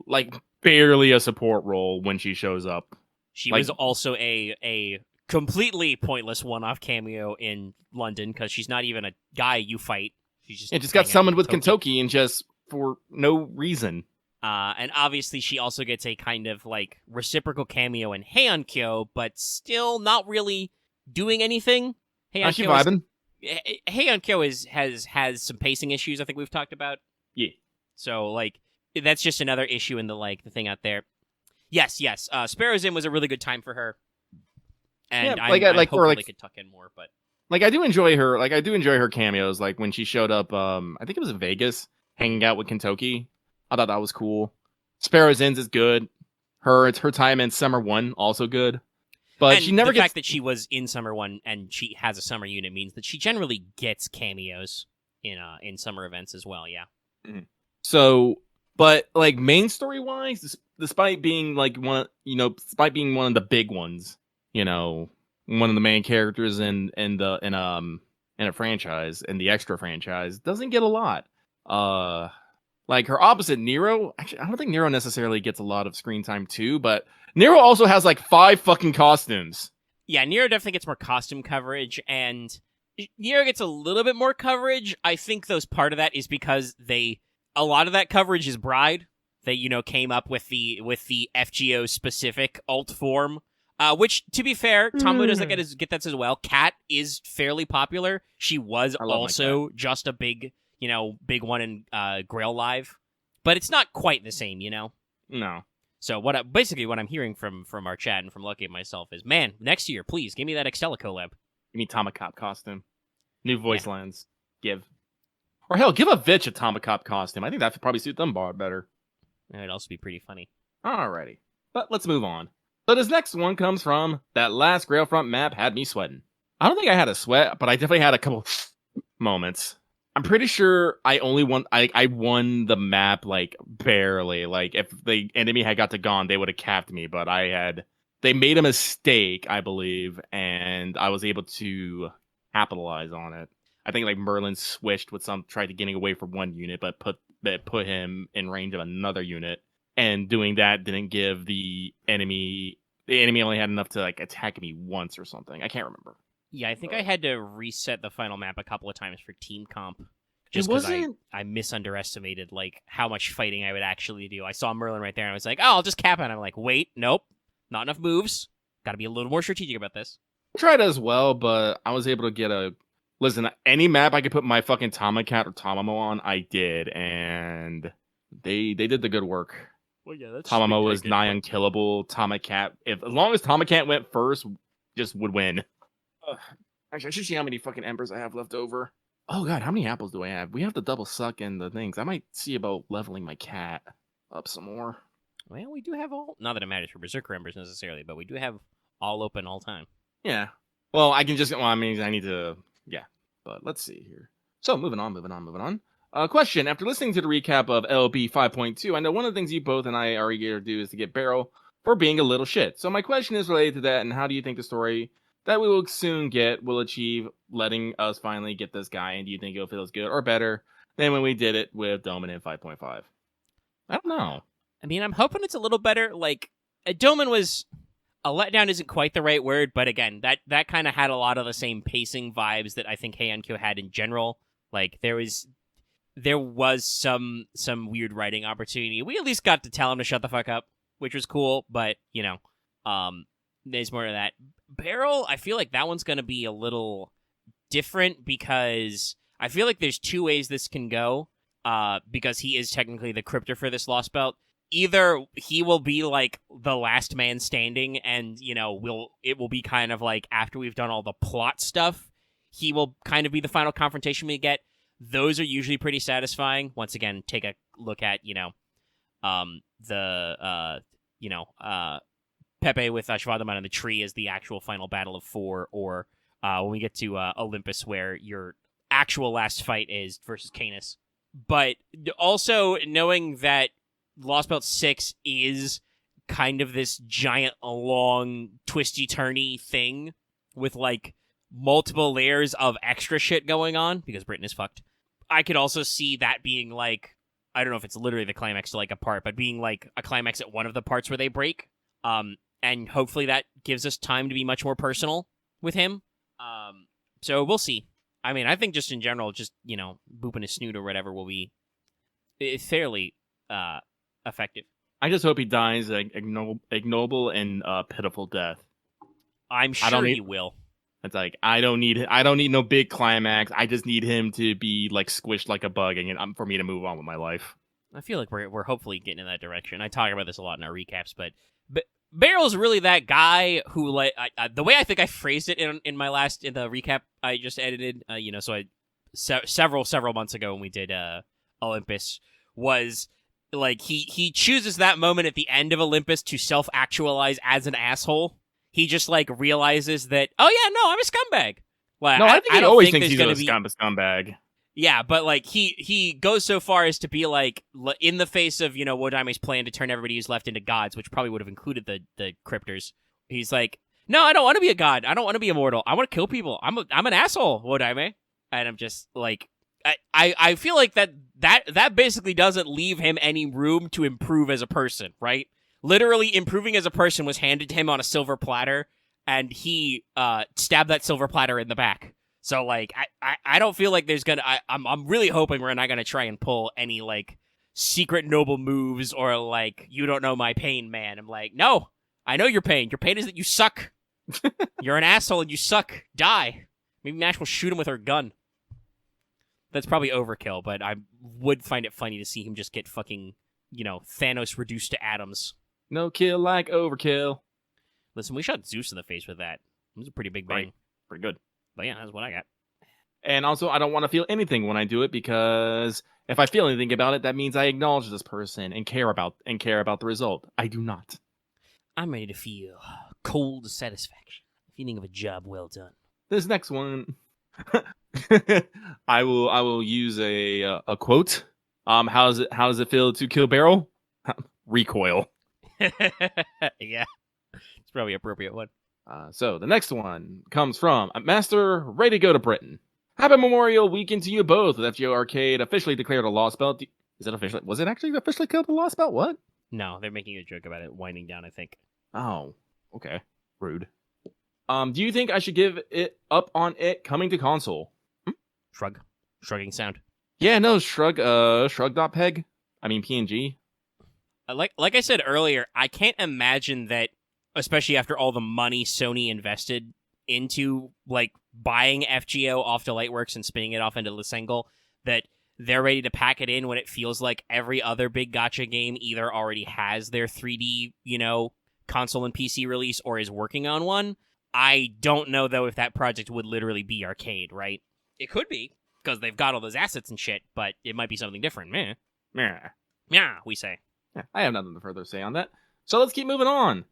[SPEAKER 2] like barely a support role when she shows up.
[SPEAKER 1] She
[SPEAKER 2] like,
[SPEAKER 1] was also a completely pointless one-off cameo in London because she's not even a guy you fight. She's just
[SPEAKER 2] got summoned with Kentucky and just for no reason.
[SPEAKER 1] And obviously she also gets a kind of like reciprocal cameo in Heian-kyo, but still not really doing anything.
[SPEAKER 2] She vibing.
[SPEAKER 1] Heian-kyo has some pacing issues I think we've talked about.
[SPEAKER 2] Yeah.
[SPEAKER 1] So like that's just another issue in the thing out there. Yes. Sparrow's Inn was a really good time for her. And
[SPEAKER 2] yeah,
[SPEAKER 1] I hopefully they could tuck in more, but
[SPEAKER 2] like I do enjoy her cameos, like when she showed up, I think it was in Vegas, hanging out with Kentucky. I thought that was cool. Sparrow's Ends is good. Her time in Summer 1 also good. But
[SPEAKER 1] and
[SPEAKER 2] she never
[SPEAKER 1] the fact that she was in Summer 1 and she has a summer unit means that she generally gets cameos in summer events as well, yeah.
[SPEAKER 2] Mm-hmm. So, but like main story wise, despite being like despite being one of the big ones, one of the main characters in a franchise, in the extra franchise, doesn't get a lot. Like her opposite, Nero. Actually, I don't think Nero necessarily gets a lot of screen time too, but Nero also has like 5 fucking costumes.
[SPEAKER 1] Yeah, Nero definitely gets more costume coverage, and Nero gets a little bit more coverage. I think part of that is because a lot of that coverage is Bride. They came up with the FGO specific alt form. Which, to be fair, Tombo doesn't get that as well. Kat is fairly popular. She was also just a big one in Grail Live. But it's not quite the same,
[SPEAKER 2] No.
[SPEAKER 1] So what I'm hearing from our chat and from Lucky and myself is, man, next year, please, give me that Extella collab.
[SPEAKER 2] Give me Tomacop costume. New voice lines. Give. Or hell, give a Vitch a Tomacop costume. I think that would probably suit them better.
[SPEAKER 1] It would also be pretty funny.
[SPEAKER 2] Alrighty. But let's move on. So this next one comes from that last Grailfront map had me sweating. I don't think I had a sweat, but I definitely had a couple moments. I'm pretty sure I won the map like barely. Like if the enemy had got to Gone, they would have capped me, but they made a mistake, I believe, and I was able to capitalize on it. I think like Merlin switched with tried to getting away from one unit, but put him in range of another unit. And doing that didn't give the enemy only had enough to like attack me once or something. I can't remember.
[SPEAKER 1] Yeah, I think I had to reset the final map a couple of times for team comp Just
[SPEAKER 2] It
[SPEAKER 1] because
[SPEAKER 2] wasn't.
[SPEAKER 1] I misunderestimated like how much fighting I would actually do. I saw Merlin right there, and I was like, oh, I'll just cap it. And I'm like, wait, nope, not enough moves. Got to be a little more strategic about this.
[SPEAKER 2] Tried as well, but I was able to get a. Listen, any map I could put my fucking Tomacat or Tamamo on, I did, and they did the good work.
[SPEAKER 1] Well, yeah, that's
[SPEAKER 2] Tamamo was nigh unkillable. Tomacat, as long as Tomacat went first, just would win. Ugh. Actually, I should see how many fucking embers I have left over. Oh god, how many apples do I have? We have the double suck and the things. I might see about leveling my cat up some more.
[SPEAKER 1] Well, we do have all. Not that it matters for Berserker Embers necessarily, but we do have all open all time.
[SPEAKER 2] Yeah. Well, I can just. Well, I mean, I need to. Yeah. But let's see here. So, moving on. Question. After listening to the recap of LB 5.2, I know one of the things you both and I are eager to do is to get Barrel for being a little shit. So, my question is related to that, and how do you think the story that we will soon get will achieve letting us finally get this guy, and do you think it'll feel as good or better than when we did it with Dominant 5.5? I don't know.
[SPEAKER 1] I mean, I'm hoping it's a little better. Like, Doman was... A letdown isn't quite the right word, but again, that kind of had a lot of the same pacing vibes that I think Heian-kyo had in general. Like, there was some weird writing opportunity. We at least got to tell him to shut the fuck up, which was cool, but, you know, there's more to that. Beryl, I feel like that one's going to be a little different because I feel like there's two ways this can go, because he is technically the cryptor for this Lost Belt. Either he will be like the last man standing and, you know, it will be kind of like after we've done all the plot stuff, he will kind of be the final confrontation we get. Those are usually pretty satisfying. Once again, take a look at, you know, Pepe with Shvadaman on the tree as the actual final battle of 4, or when we get to Olympus where your actual last fight is versus Canis. But also knowing that Lost Belt 6 is kind of this giant, long, twisty-turny thing with, like, multiple layers of extra shit going on, because Britain is fucked. I could also see that being, like, I don't know if it's literally the climax to, like, a part, but being, like, a climax at one of the parts where they break. And hopefully that gives us time to be much more personal with him. So we'll see. I mean, I think just in general, just, you know, booping his snoot or whatever will be fairly... effective.
[SPEAKER 2] I just hope he dies an ignoble and pitiful death.
[SPEAKER 1] I'm sure he will.
[SPEAKER 2] It's like I don't need no big climax. I just need him to be like squished like a bug, and for me to move on with my life.
[SPEAKER 1] I feel like we're hopefully getting in that direction. I talk about this a lot in our recaps, but Barrel's really that guy who, like, the way I think I phrased it in the recap I just edited, you know, so several months ago when we did Olympus, was like he chooses that moment at the end of Olympus to self-actualize as an asshole. He just like realizes that, oh yeah, no, I'm a scumbag. Like,
[SPEAKER 2] no, I think he
[SPEAKER 1] don't
[SPEAKER 2] always
[SPEAKER 1] think
[SPEAKER 2] thinks he's a scumbag.
[SPEAKER 1] Yeah, but like he goes so far as to be like, in the face of, you know, Wodaime's plan to turn everybody who's left into gods, which probably would have included the cryptors. He's like, no, I don't want to be a god. I don't want to be immortal. I want to kill people. I'm an asshole, Wodaime. And I'm just like, I feel like that basically doesn't leave him any room to improve as a person, right? Literally, improving as a person was handed to him on a silver platter, and he stabbed that silver platter in the back. So, like, I don't feel like there's gonna... I'm really hoping we're not gonna try and pull any, like, secret noble moves or, like, you don't know my pain, man. I'm like, no, I know your pain. Your pain is that you suck. You're an asshole and you suck. Die. Maybe Mash will shoot him with her gun. That's probably overkill, but I would find it funny to see him just get fucking, you know, Thanos reduced to atoms.
[SPEAKER 2] No kill like overkill.
[SPEAKER 1] Listen, we shot Zeus in the face with that. It was a pretty big bang.
[SPEAKER 2] Right. Pretty good.
[SPEAKER 1] But yeah, that's what I got.
[SPEAKER 2] And also, I don't want to feel anything when I do it, because if I feel anything about it, that means I acknowledge this person and care about the result. I do not.
[SPEAKER 1] I'm ready to feel cold satisfaction. Feeling of a job well done.
[SPEAKER 2] This next one... I will use a quote. How does it feel to kill Barrel? Recoil.
[SPEAKER 1] Yeah, it's probably an appropriate one.
[SPEAKER 2] So the next one comes from Master ready to go to Britain. Happy Memorial Weekend to you both. With FGO Arcade officially declared a Lost Belt. Is it officially? Was it actually officially killed a Lost Belt? What?
[SPEAKER 1] No, they're making a joke about it winding down, I think.
[SPEAKER 2] Oh, okay. Rude. Do you think I should give it up on it coming to console?
[SPEAKER 1] Shrugging sound.
[SPEAKER 2] Yeah, no, shrug.peg. I mean PNG.
[SPEAKER 1] Like I said earlier, I can't imagine that, especially after all the money Sony invested into like buying FGO off to Lightworks and spinning it off into Lisengle, that they're ready to pack it in when it feels like every other big gacha game either already has their 3D, console and PC release or is working on one. I don't know, though, if that project would literally be arcade, right? It could be, because they've got all those assets and shit, but it might be something different. Meh. Yeah, we say.
[SPEAKER 2] Yeah, I have nothing to further say on that. So let's keep moving on.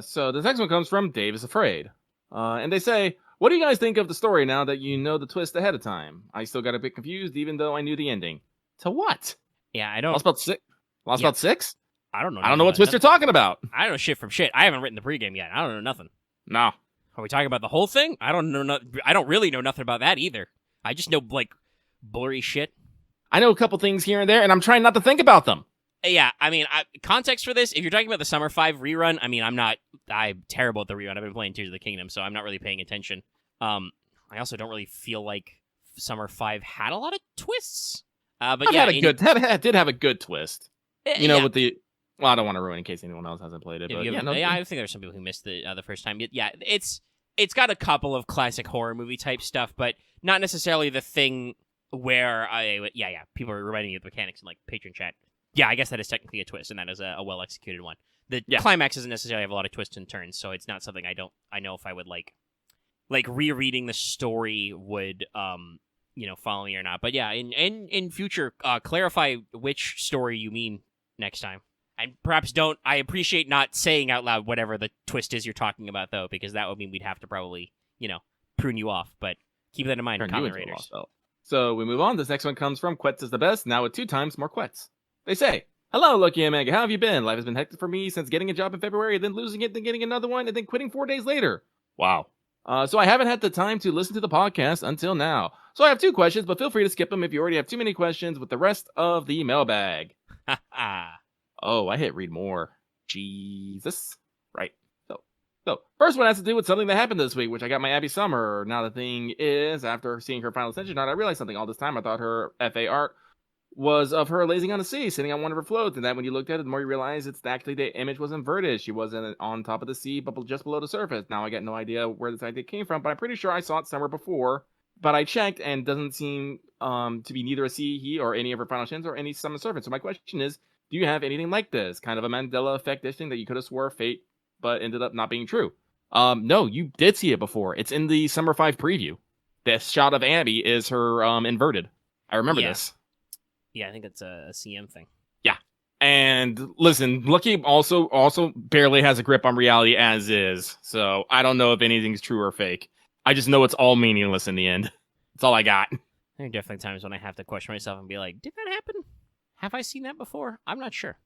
[SPEAKER 2] So this next one comes from Dave is Afraid. And they say, what do you guys think of the story now that you know the twist ahead of time? I still got a bit confused, even though I knew the ending. To what?
[SPEAKER 1] Yeah, I don't...
[SPEAKER 2] Lost about 6? Lost about 6?
[SPEAKER 1] I don't know.
[SPEAKER 2] I don't know what twist you're talking about.
[SPEAKER 1] I don't know shit from shit. I haven't written the pregame yet. I don't know nothing.
[SPEAKER 2] No.
[SPEAKER 1] Are we talking about the whole thing? I don't know. I don't really know nothing about that either. I just know, like, blurry shit.
[SPEAKER 2] I know a couple things here and there, and I'm trying not to think about them.
[SPEAKER 1] Yeah, I mean, context for this, if you're talking about the Summer 5 rerun, I mean, I'm terrible at the rerun. I've been playing Tears of the Kingdom, so I'm not really paying attention. I also don't really feel like Summer 5 had a lot of twists. But
[SPEAKER 2] it did have a good twist.
[SPEAKER 1] With
[SPEAKER 2] the... Well, I don't want to ruin in case anyone else hasn't played it. But
[SPEAKER 1] I think there's some people who missed the first time. Yeah, it's got a couple of classic horror movie type stuff, but not necessarily the thing where people are reminding you of the mechanics in like patron chat. Yeah, I guess that is technically a twist, and that is a well executed one. The climax doesn't necessarily have a lot of twists and turns, so it's not something I know if I would like rereading the story would follow me or not. But yeah, in future, clarify which story you mean next time. And perhaps I appreciate not saying out loud whatever the twist is you're talking about, though, because that would mean we'd have to probably, prune you off. But keep that in mind, comment raiders.
[SPEAKER 2] So we move on. This next one comes from Quetz is the Best, now with 2 times more Quetz. They say, hello, Lucky and Mega. How have you been? Life has been hectic for me since getting a job in February, then losing it, then getting another one, and then quitting 4 days later. Wow. So I haven't had the time to listen to the podcast until now. So I have 2 questions, but feel free to skip them if you already have too many questions with the rest of the mailbag. Oh, I hit read more. Jesus. Right. So first one has to do with something that happened this week, which I got my Abby Summer. Now the thing is, after seeing her final ascension art, I realized something. All this time I thought her FA art was of her lazing on the sea, sitting on one of her floats, and that when you looked at it, the more you realize it's actually the image was inverted. She wasn't on top of the sea, but just below the surface. Now I got no idea where this idea came from, but I'm pretty sure I saw it somewhere before. But I checked, and doesn't seem to be neither a sea he or any of her final shins or any summon servant. So my question is, do you have anything like this? Kind of a Mandela effect-ish thing that you could have swore fate, but ended up not being true. No, you did see it before. It's in the Summer 5 preview. The shot of Abby is her inverted. I remember this.
[SPEAKER 1] Yeah, I think it's a CM thing.
[SPEAKER 2] Yeah. And listen, Lucky also barely has a grip on reality as is. So I don't know if anything's true or fake. I just know it's all meaningless in the end. That's all I got.
[SPEAKER 1] There are definitely times when I have to question myself and be like, did that happen? Have I seen that before? I'm not sure.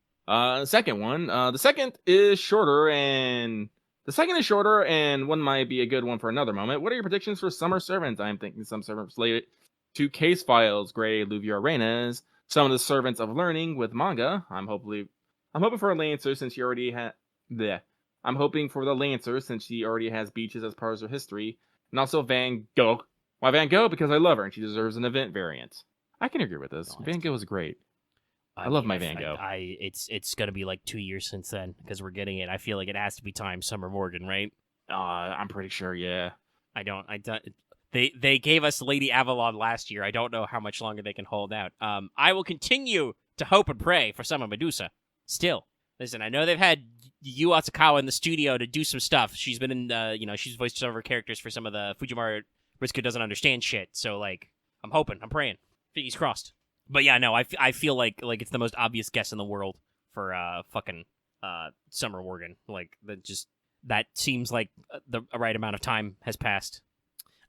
[SPEAKER 2] Second one. The second is shorter, and one might be a good one for another moment. What are your predictions for Summer Servants? I'm thinking some servants related to Case Files, Gray, Luvia Arenas, some of the Servants of Learning with manga. I'm hoping for a Lancer since she already I'm hoping for the Lancer since she already has beaches as part of her history, and also Van Gogh. Why Van Gogh? Because I love her and she deserves an event variant. I can agree with this. Van Gogh is great. I love my Van Gogh.
[SPEAKER 1] It's gonna be like 2 years since then because we're getting it. I feel like it has to be time Summer Morgan, right?
[SPEAKER 2] I'm pretty sure. Yeah.
[SPEAKER 1] I don't. They gave us Lady Avalon last year. I don't know how much longer they can hold out. I will continue to hope and pray for Summer Medusa. Still, listen. I know they've had Yu Atsukawa in the studio to do some stuff. She's been in she's voiced some of her characters for some of the Fujiwara Ritsuko doesn't understand shit. So like, I'm hoping, I'm praying, fingers crossed. But yeah, no, I feel like it's the most obvious guess in the world for fucking Summer Morgan. Like that seems like the right amount of time has passed.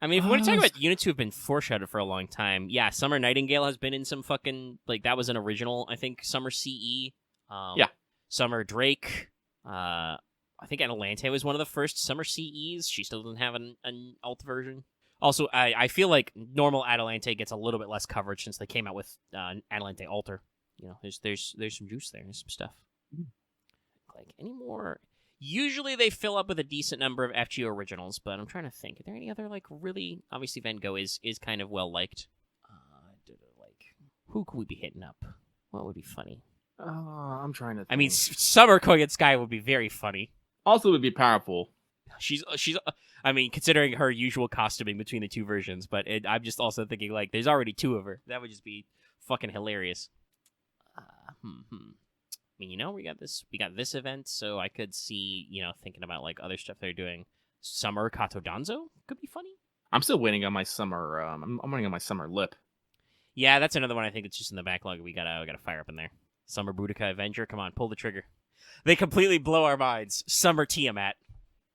[SPEAKER 1] I mean, if we want to talk about units who have been foreshadowed for a long time, yeah, Summer Nightingale has been in some fucking that was an original, I think, Summer CE.
[SPEAKER 2] Yeah.
[SPEAKER 1] Summer Drake. I think Atalante was one of the first Summer CEs. She still doesn't have an alt version. Also, I feel like normal Atalante gets a little bit less coverage since they came out with Atalante Alter. There's some juice there. There's some stuff. Like any more? Usually they fill up with a decent number of FGO originals, but I'm trying to think. Are there any other really? Obviously, Van Gogh is kind of well liked. Who could we be hitting up? What would be funny?
[SPEAKER 2] I'm trying to think.
[SPEAKER 1] I mean, Summer going at Sky would be very funny.
[SPEAKER 2] Also would be powerful.
[SPEAKER 1] She's. I mean, considering her usual costuming between the two versions, but I'm just also thinking like, there's already two of her. That would just be fucking hilarious. I mean, we got this event, so I could see, thinking about like other stuff they're doing. Summer Kato Danzo could be funny.
[SPEAKER 2] I'm still waiting on my summer. I'm waiting on my summer lip.
[SPEAKER 1] Yeah, that's another one I think that's just in the backlog. We gotta fire up in there. Summer Boudica Avenger, come on, pull the trigger. They completely blow our minds. Summer Tiamat.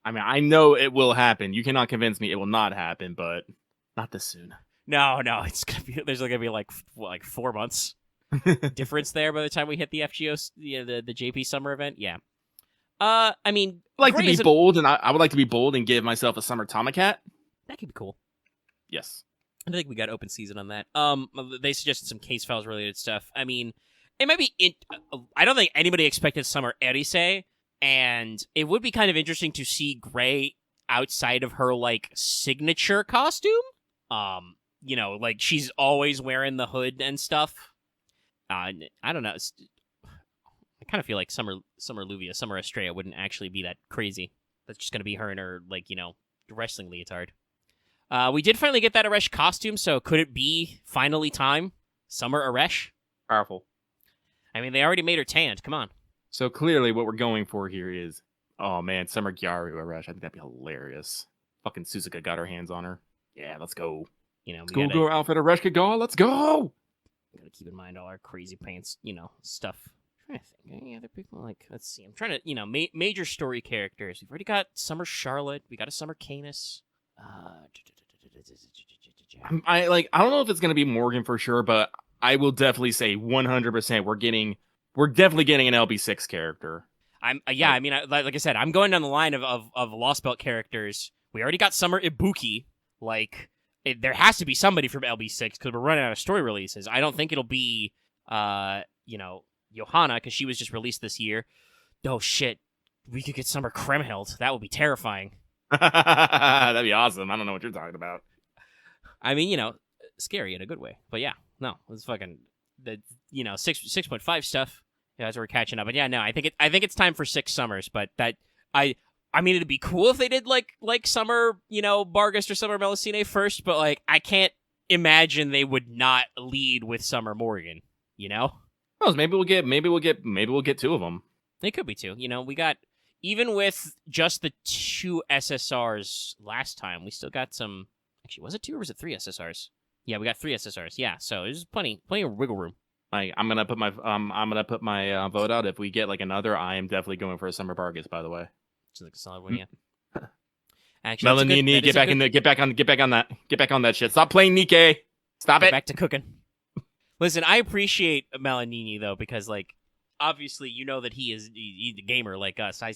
[SPEAKER 2] I mean, I know it will happen. You cannot convince me it will not happen, but not this soon.
[SPEAKER 1] No, it's gonna be. There's gonna be like 4 months difference there by the time we hit the FGO, the JP Summer event. Yeah. I mean,
[SPEAKER 2] I'd like to be bold, and I would like to be bold and give myself a Summer Tomacat.
[SPEAKER 1] That could be cool.
[SPEAKER 2] Yes.
[SPEAKER 1] I think we got open season on that. They suggested some case files related stuff. I mean, it might be. I don't think anybody expected Summer Erisei, and it would be kind of interesting to see Gray outside of her like signature costume. Like she's always wearing the hood and stuff. I don't know. I kind of feel like Summer Luvia, Summer Estrella wouldn't actually be that crazy. That's just gonna be her in her wrestling leotard. We did finally get that Aresh costume, so could it be finally time? Summer Aresh?
[SPEAKER 2] Powerful.
[SPEAKER 1] I mean, they already made her tanned. Come on.
[SPEAKER 2] So clearly what we're going for here is, oh man, Summer Gyaru Aresh. I think that'd be hilarious. Fucking Suzuka got her hands on her. Yeah, let's go.
[SPEAKER 1] Schoolgirl
[SPEAKER 2] outfit Aresh Kagal, let's go!
[SPEAKER 1] Gotta keep in mind all our crazy pants, stuff. I'm trying to think. Any other people? Let's see. I'm trying to, major story characters. We've already got Summer Charlotte. We got a Summer Canis.
[SPEAKER 2] I don't know if it's gonna be Morgan for sure, but I will definitely say 100% we're definitely getting an LB6 character.
[SPEAKER 1] I mean, like I said, I'm going down the line of Lost Belt characters. We already got Summer Ibuki. There has to be somebody from LB6 because we're running out of story releases. I don't think it'll be, Johanna because she was just released this year. Oh shit, we could get Summer Kremhild. That would be terrifying.
[SPEAKER 2] That'd be awesome. I don't know what you're talking about.
[SPEAKER 1] I mean, scary in a good way. But yeah, no, it's fucking the 6.5 stuff. Yeah, that's where we're catching up. But yeah, no, I think it's time for 6 summers. But I mean, it'd be cool if they did like Summer, Bargast or Summer Melusine first. But I can't imagine they would not lead with Summer Morgan.
[SPEAKER 2] Well, maybe we'll get 2 of them.
[SPEAKER 1] They could be 2. We got. Even with just the 2 SSRs last time, we still got some. Actually, was it 2 or was it 3 SSRs? Yeah, we got 3 SSRs. Yeah, so there's plenty of wiggle room.
[SPEAKER 2] I'm gonna put my vote out. If we get another, I am definitely going for a Summer Bargus. By the way,
[SPEAKER 1] it's a solid one, yeah. Actually,
[SPEAKER 2] Melanini, get back on that shit. Stop playing Nikkei. Stop it.
[SPEAKER 1] Back to cooking. Listen, I appreciate Melanini though because obviously, that he's a gamer like us. I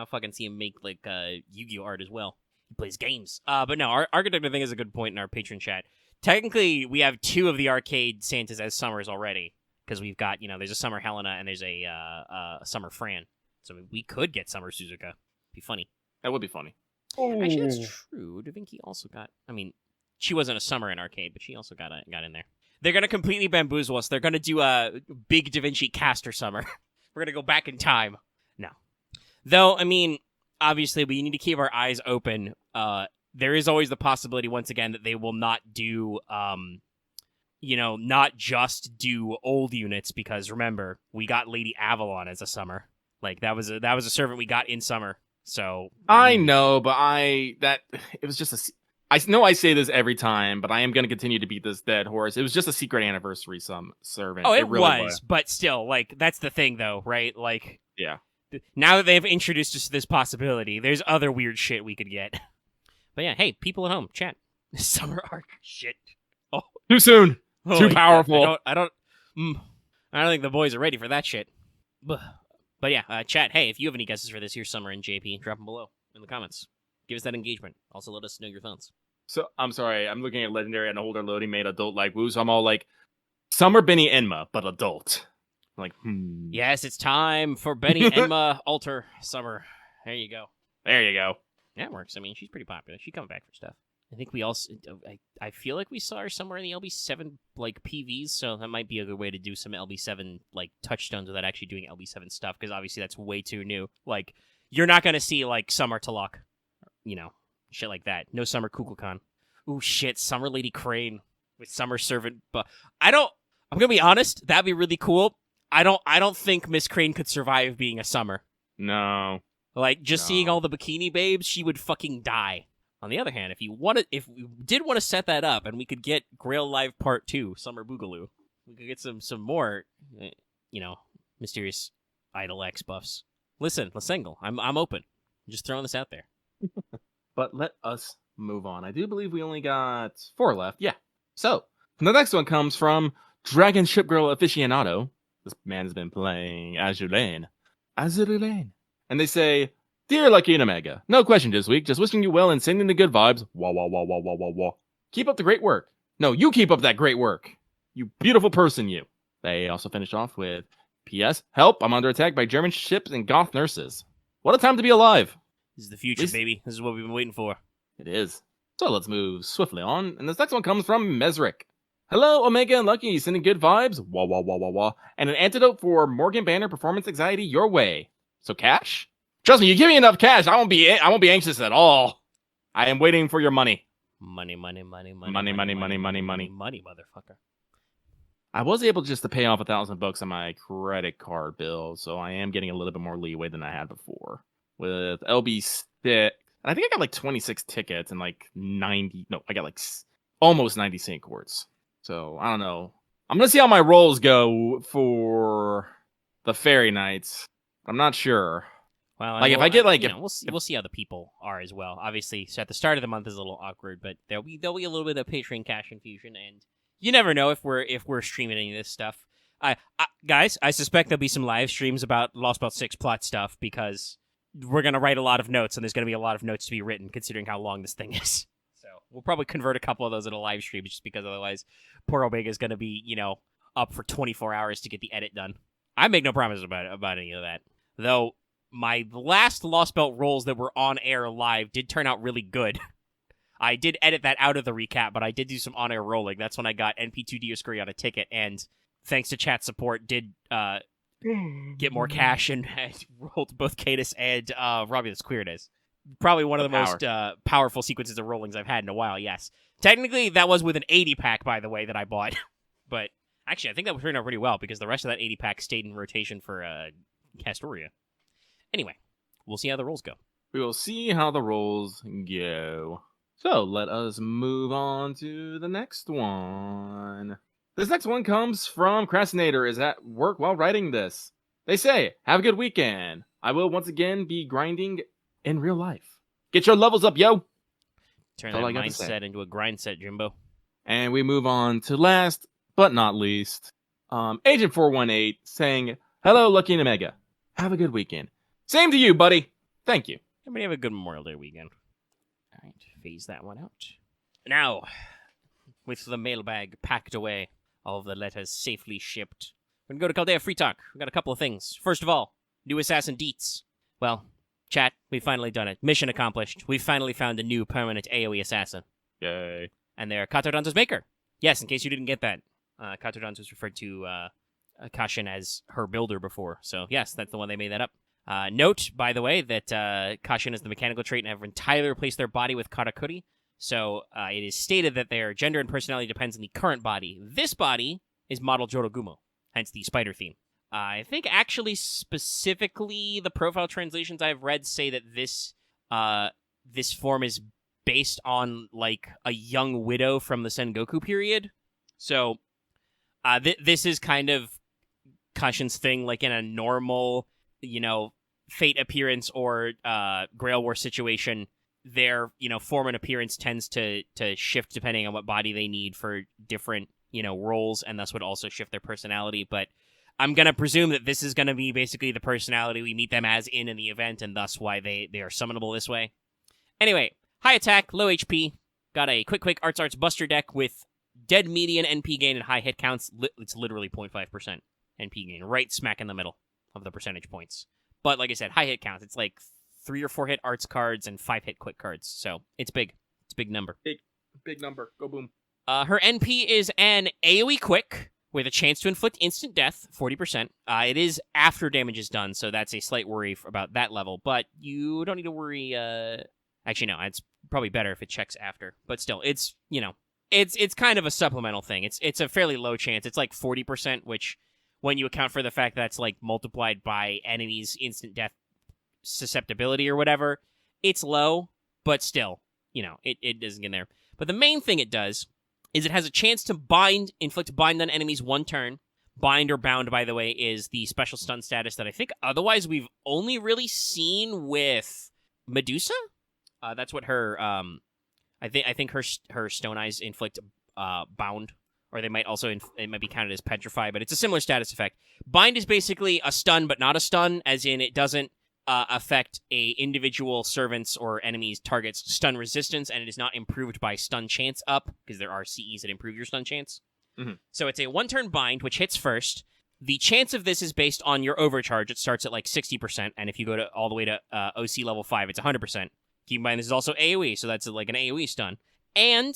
[SPEAKER 1] fucking see him make Yu-Gi-Oh art as well. He plays games. But no, our Architect I think is a good point in our patron chat. Technically, we have 2 of the arcade Santas as Summers already because we've got there's a Summer Helena and there's a Summer Fran. So we could get Summer Suzuka. Be funny.
[SPEAKER 2] That would be funny.
[SPEAKER 1] Actually, that's true. Da Vinci also got. I mean, she wasn't a Summer in arcade, but she also got in there. They're going to completely bamboozle us. They're going to do a big Da Vinci caster Summer. We're going to go back in time. No. Though, I mean, obviously, we need to keep our eyes open. There is always the possibility, once again, that they will not do, not just do old units, because remember, we got Lady Avalon as a Summer. That was a servant we got in Summer. So
[SPEAKER 2] I know, but it was just I know I say this every time, but I am going to continue to beat this dead horse. It was just a secret anniversary servant.
[SPEAKER 1] Oh, it
[SPEAKER 2] really
[SPEAKER 1] was, but still, that's the thing, though, right?
[SPEAKER 2] Yeah.
[SPEAKER 1] Now that they've introduced us to this possibility, there's other weird shit we could get. But yeah, hey, people at home, chat. Summer arc shit. Oh,
[SPEAKER 2] too soon. Too powerful.
[SPEAKER 1] I don't think the boys are ready for that shit. But yeah, chat. Hey, if you have any guesses for this year's Summer in JP, drop them below in the comments. Give us that engagement. Also, let us know your thoughts.
[SPEAKER 2] So, I'm sorry. I'm looking at Legendary and Holder Loading made adult woo, so I'm all Summer Benny Enma, but adult.
[SPEAKER 1] Yes, it's time for Benny Enma Alter Summer. There you go.
[SPEAKER 2] There you go.
[SPEAKER 1] That works. I mean, she's pretty popular. She's coming back for stuff. I think we also. I feel like we saw her somewhere in the LB7 like PVs, so that might be a good way to do some LB7 like touchstones without actually doing LB7 stuff, because obviously that's way too new. Like, you're not gonna see like Summer Talok, shit like that. No Summer Kukulkan. Ooh, shit, Summer Lady Crane with Summer Servant. But I'm gonna be honest. That'd be really cool. I don't think Miss Crane could survive being a Summer.
[SPEAKER 2] No.
[SPEAKER 1] Like, just
[SPEAKER 2] No.
[SPEAKER 1] seeing all the bikini babes, she would fucking die. On the other hand, if we did want to set that up and we could get Grail Live Part 2, Summer Boogaloo, we could get some more, mysterious Idol X buffs. Listen, Lasengle, I'm open. I'm just throwing this out there.
[SPEAKER 2] But let us move on. I do believe we only got 4 left. Yeah. So, the next one comes from Dragon Ship Girl Aficionado. This man has been playing Azure Lane. And they say, Dear Lucky and Omega, no question this week, just wishing you well and sending the good vibes. Wah, wah, wah, wah, wah, wah, wah. Keep up the great work. No, you keep up that great work. You beautiful person, you. They also finish off with, P.S. Help, I'm under attack by German ships and goth nurses. What a time to be alive.
[SPEAKER 1] This is the future, baby. This is what we've been waiting for.
[SPEAKER 2] It is. So let's move swiftly on, and this next one comes from Mesrick. Hello, Omega and Lucky, sending good vibes. Wah, wah, wah, wah, wah. And an antidote for Morgan Banner performance anxiety your way. So cash? Trust me, you give me enough cash, I won't be anxious at all. I am waiting for your money.
[SPEAKER 1] Money, motherfucker.
[SPEAKER 2] I was able just to pay off $1,000 on my credit card bill, so I am getting a little bit more leeway than I had before. With LB Stick, and I think I got like 26 tickets and like I got like almost 90 Saint Quartz. So, I don't know. I'm gonna see how my rolls go for the Fairy Nights. I'm not sure.
[SPEAKER 1] Well,
[SPEAKER 2] like if I get like,
[SPEAKER 1] we'll see how the people are as well. Obviously, so at the start of the month is a little awkward, but there'll be a little bit of Patreon cash infusion, and you never know if we're streaming any of this stuff. Guys, I suspect there'll be some live streams about Lost Belt 6 plot stuff, because we're gonna write a lot of notes, and there's gonna be a lot of notes to be written considering how long this thing is. So we'll probably convert a couple of those into live streams, just because otherwise, poor Omega is gonna be up for 24 hours to get the edit done. I make no promises about any of that, though. My last Lost Belt rolls that were on air live did turn out really good. I did edit that out of the recap, but I did do some on-air rolling. That's when I got NP2 Dioscuri on a ticket, and thanks to chat support, did get more cash and rolled both Cadus and Romulus Queerdes. Probably one of the most powerful sequences of rollings I've had in a while, yes. Technically, that was with an 80-pack, by the way, that I bought. But actually, I think that turned out pretty well, because the rest of that 80-pack stayed in rotation for Castoria. Anyway, we'll see how the rolls go.
[SPEAKER 2] We will see how the rolls go. So, let us move on to the next one. This next one comes from Crasinator, is at work while writing this. They say, have a good weekend. I will once again be grinding in real life. Get your levels up, yo!
[SPEAKER 1] Turn that mindset into a grind set, Jimbo.
[SPEAKER 2] And we move on to last, but not least, Agent 418 saying, hello, Lucky and Omega. Have a good weekend. Same to you, buddy. Thank you.
[SPEAKER 1] Everybody have a good Memorial Day weekend. All right, phase that one out. Now, with the mailbag packed away, all of the letters safely shipped, we're going to go to Chaldea Free Talk. We've got a couple of things. First of all, new assassin deets. Well, chat, we've finally done it. Mission accomplished. We've finally found a new permanent AoE assassin.
[SPEAKER 2] Yay.
[SPEAKER 1] And they're Katodanzo's maker. Yes, in case you didn't get that, Katodanzo's referred to Kashin as her builder before. So, yes, that's the one they made that up. Note, by the way, that Kashin is the mechanical trait and have entirely replaced their body with Karakuri. So it is stated that their gender and personality depends on the current body. This body is model Jorogumo, hence the spider theme. I think actually specifically the profile translations I've read say that this form is based on like a young widow from the Sengoku period. So this is kind of Kashin's thing, like in a normal, Fate appearance or Grail War situation, their, form and appearance tends to shift depending on what body they need for different, roles, and thus would also shift their personality. But I'm going to presume that this is going to be basically the personality we meet them as in the event, and thus why they are summonable this way. Anyway, high attack, low HP, got a quick arts buster deck with dead median NP gain and high hit counts. It's literally 0.5% NP gain, right smack in the middle of the percentage points. But like I said, high hit counts. It's like 3 or 4 hit arts cards and 5 hit quick cards. So it's big. It's a big number.
[SPEAKER 2] Big number. Go boom.
[SPEAKER 1] Her NP is an AoE quick with a chance to inflict instant death, 40%. It is after damage is done, so that's a slight worry about that level, but you don't need to worry. Actually, no, it's probably better if it checks after, but still, it's, it's kind of a supplemental thing. It's a fairly low chance. It's like 40%, which, when you account for the fact that it's like multiplied by enemies' instant death susceptibility or whatever, it's low, but still, it doesn't get there. But the main thing it does is it has a chance to inflict bind on enemies one turn. Bind or bound, by the way, is the special stun status that I think otherwise we've only really seen with Medusa. That's what her I think her stone eyes inflict bound, or they might also it might be counted as petrify, but it's a similar status effect. Bind is basically a stun, but not a stun, as in it doesn't affect a individual servant's or enemy's target's stun resistance, and it is not improved by stun chance up, because there are CEs that improve your stun chance.
[SPEAKER 2] Mm-hmm.
[SPEAKER 1] So it's a one-turn bind, which hits first. The chance of this is based on your overcharge. It starts at like 60%, and if you go all the way to OC level 5, it's 100%. Keep in mind, this is also AoE, so that's like an AoE stun. And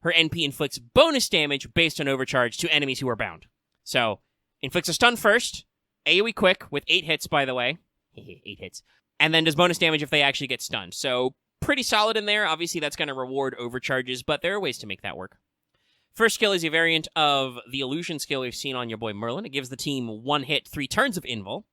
[SPEAKER 1] her NP inflicts bonus damage based on overcharge to enemies who are bound. So, inflicts a stun first, AoE quick, with 8 hits, by the way. 8 hits. And then does bonus damage if they actually get stunned. So, pretty solid in there. Obviously, that's going to reward overcharges, but there are ways to make that work. First skill is a variant of the illusion skill we've seen on your boy Merlin. It gives the team 1 hit, 3 turns of invul,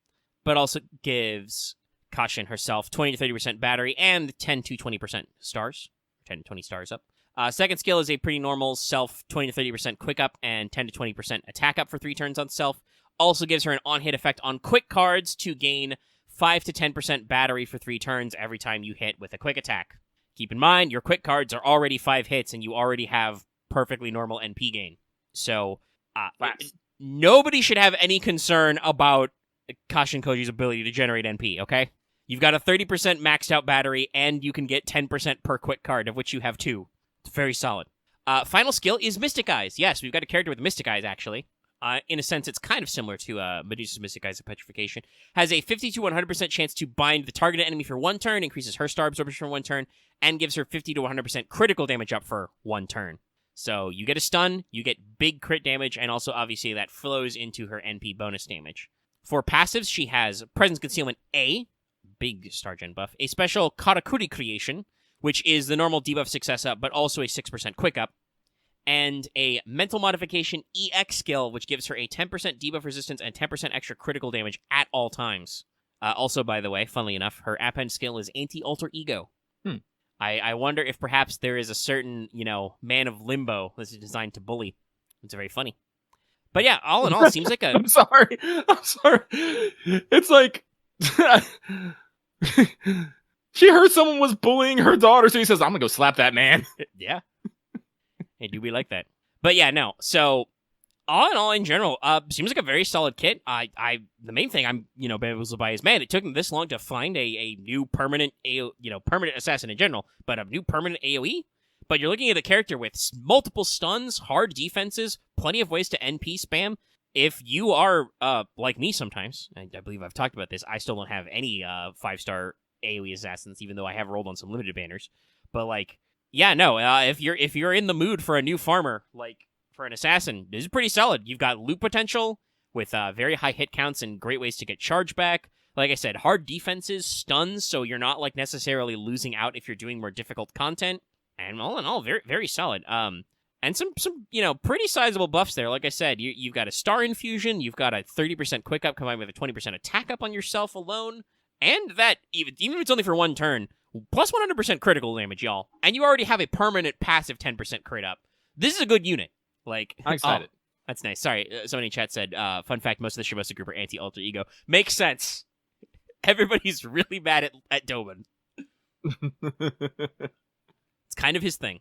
[SPEAKER 1] but also gives Kashin herself 20 to 30% battery and 10 to 20% stars. 10 to 20 stars up. Second skill is a pretty normal self 20 to 30% quick up and 10 to 20% attack up for 3 turns on self. Also gives her an on-hit effect on quick cards to gain 5 to 10% battery for 3 turns every time you hit with a quick attack. Keep in mind, your quick cards are already 5 hits and you already have perfectly normal NP gain. So, nobody should have any concern about Kashin Koji's ability to generate NP, okay? You've got a 30% maxed out battery, and you can get 10% per quick card, of which you have 2. It's very solid. Final skill is Mystic Eyes. Yes, we've got a character with Mystic Eyes, actually. In a sense, it's kind of similar to Medusa's Mystic Eyes of Petrification. Has a 50 to 100% chance to bind the targeted enemy for 1 turn, increases her star absorption for 1 turn, and gives her 50 to 100% critical damage up for 1 turn. So you get a stun, you get big crit damage, and also obviously that flows into her NP bonus damage. For passives, she has Presence Concealment A, big star gen buff, a special Karakuri creation, which is the normal debuff success up, but also a 6% quick up, and a Mental Modification EX skill, which gives her a 10% debuff resistance and 10% extra critical damage at all times. Also, by the way, funnily enough, her append skill is Anti-Alter Ego. I wonder if perhaps there is a certain, man of limbo that's designed to bully. It's very funny. But yeah, all in all, it seems like a...
[SPEAKER 2] I'm sorry. It's like... She heard someone was bullying her daughter, so he says, I'm gonna go slap that man.
[SPEAKER 1] Yeah. Hey, do we like that? But yeah, no. So, all in all, in general, seems like a very solid kit. The main thing I'm, bamboozled by is, man, it took them this long to find a new permanent, permanent assassin in general, but a new permanent AoE. But you're looking at a character with multiple stuns, hard defenses, plenty of ways to NP spam. If you are, like me sometimes, I believe I've talked about this, I still don't have any 5-star AoE assassins, even though I have rolled on some limited banners. But if you're in the mood for a new farmer, for an assassin, this is pretty solid. You've got loot potential with very high hit counts and great ways to get charge back. Like I said, hard defenses, stuns, so you're not necessarily losing out if you're doing more difficult content. And all in all, very, very solid. And some pretty sizable buffs there. Like I said, you've got a star infusion, you've got a 30% quick up combined with a 20% attack up on yourself alone, and that, even if it's only for 1 turn, plus 100% critical damage, y'all. And you already have a permanent passive 10% crit up. This is a good unit.
[SPEAKER 2] I'm excited.
[SPEAKER 1] Oh, that's nice. Sorry, somebody in chat said, fun fact, most of the Shibosa group are anti-alter ego. Makes sense. Everybody's really mad at Doman. It's kind of his thing.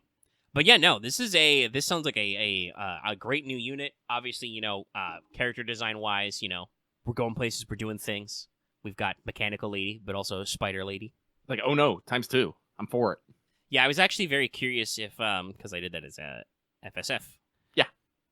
[SPEAKER 1] But yeah, no, this sounds like a great new unit. Obviously, character design wise, we're going places, we're doing things. We've got Mechanical Lady, but also Spider Lady.
[SPEAKER 2] Oh no, ×2. I'm for it.
[SPEAKER 1] Yeah, I was actually very curious if, because I did that as a FSF.
[SPEAKER 2] Yeah.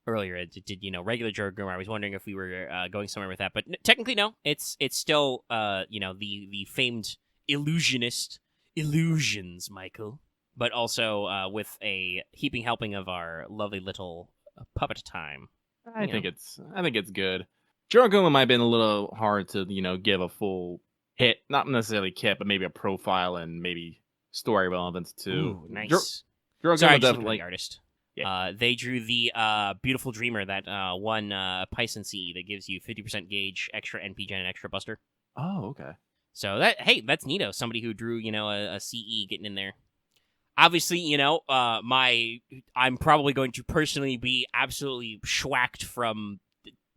[SPEAKER 1] Earlier, I did regular Jorgrimar. I was wondering if we were going somewhere with that, but technically no. It's still the famed illusionist illusions, Michael. but also with a heaping helping of our lovely little puppet time.
[SPEAKER 2] I think it's good. Jargoma might have been a little hard to, give a full hit, not necessarily kit, but maybe a profile and maybe story relevance too.
[SPEAKER 1] Ooh, nice.
[SPEAKER 2] Jargoma
[SPEAKER 1] Sorry, I just looked at
[SPEAKER 2] definitely.
[SPEAKER 1] the artist.
[SPEAKER 2] Yeah.
[SPEAKER 1] They drew the Beautiful Dreamer, that one Python CE that gives you 50% gauge, extra NP gen, and extra buster.
[SPEAKER 2] Oh, okay.
[SPEAKER 1] So that's neato. Somebody who drew, a CE getting in there. Obviously, I'm probably going to personally be absolutely schwacked from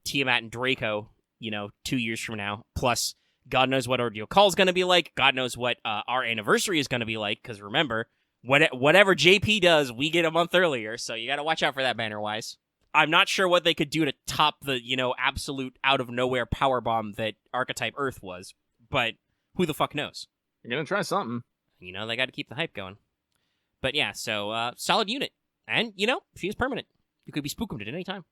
[SPEAKER 1] Tiamat and Draco, 2 years from now. Plus, God knows what Ordeal Call's going to be like. God knows what our anniversary is going to be like. Because remember, whatever JP does, we get a month earlier. So you got to watch out for that banner-wise. I'm not sure what they could do to top the, absolute out-of-nowhere powerbomb that Archetype Earth was. But who the fuck knows?
[SPEAKER 2] You're going to try something.
[SPEAKER 1] They got to keep the hype going. But yeah, so solid unit. And, she is permanent. You could be spookum at any time.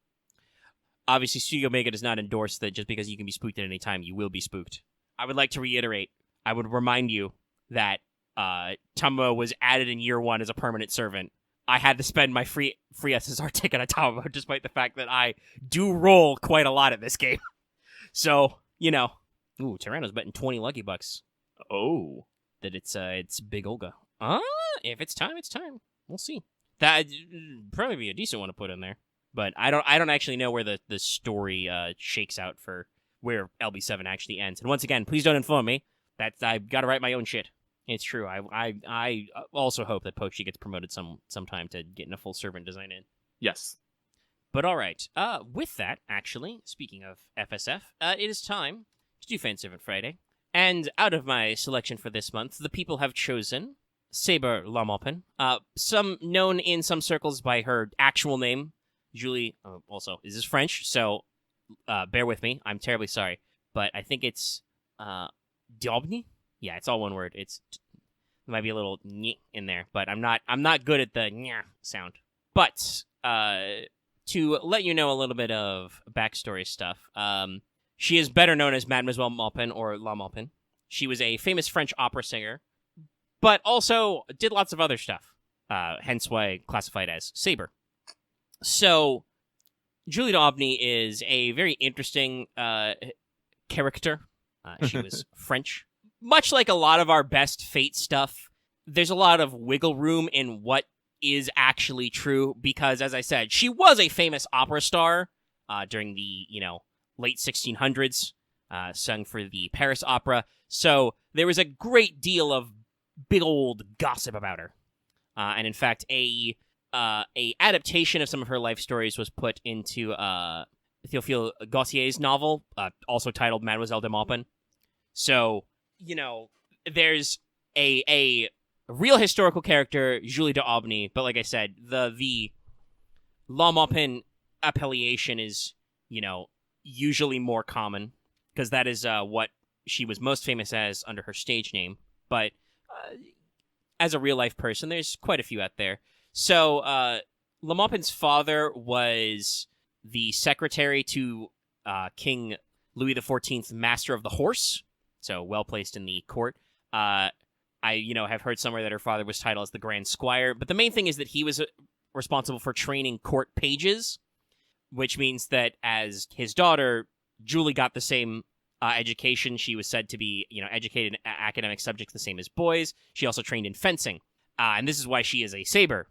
[SPEAKER 1] Obviously, Studio Mega does not endorse that just because you can be spooked at any time, you will be spooked. I would like to reiterate, I would remind you that Tumbo was added in year 1 as a permanent servant. I had to spend my free SSR ticket on Tumbo, despite the fact that I do roll quite a lot at this game. So, Ooh, Tyranno's betting 20 lucky bucks.
[SPEAKER 2] Oh.
[SPEAKER 1] That it's Big Olga. If it's time, it's time. We'll see. That'd probably be a decent one to put in there. But I don't actually know where the story shakes out for where LB7 actually ends. And once again, please don't inform me. I've got to write my own shit. It's true. I also hope that Pochi gets promoted sometime to getting a full servant design in.
[SPEAKER 2] Yes.
[SPEAKER 1] But all right. With that, actually, speaking of FSF, it is time to do Fan Servant Friday. And out of my selection for this month, the people have chosen Saber Lamopin, some known in some circles by her actual name. Julie, also, is this French? So, bear with me. I'm terribly sorry. But I think it's, D'Aubigny? Yeah, it's all one word. There might be a little ny in there, but I'm not good at the nya sound. But, to let you know a little bit of backstory stuff, she is better known as Mademoiselle Maupin or La Maupin. She was a famous French opera singer, but also did lots of other stuff, hence why classified as Saber. So, Julie D'Aubigny is a very interesting character. She was French. Much like a lot of our best Fate stuff, there's a lot of wiggle room in what is actually true, because, as I said, she was a famous opera star during the, late 1600s, sung for the Paris Opera. So there was a great deal of big old gossip about her. And in fact, a adaptation of some of her life stories was put into Théophile Gautier's novel, also titled Mademoiselle de Maupin. So, there's a real historical character, Julie D'Aubigny, but like I said, the La Maupin appellation is, usually more common, because that is what she was most famous as under her stage name. But as a real-life person, there's quite a few out there. So, La Maupin's father was the secretary to King Louis XIV's Master of the Horse, so well-placed in the court. I have heard somewhere that her father was titled as the Grand Squire, but the main thing is that he was responsible for training court pages, which means that as his daughter, Julie got the same education. She was said to be, educated in academic subjects the same as boys. She also trained in fencing. And this is why she is a saber.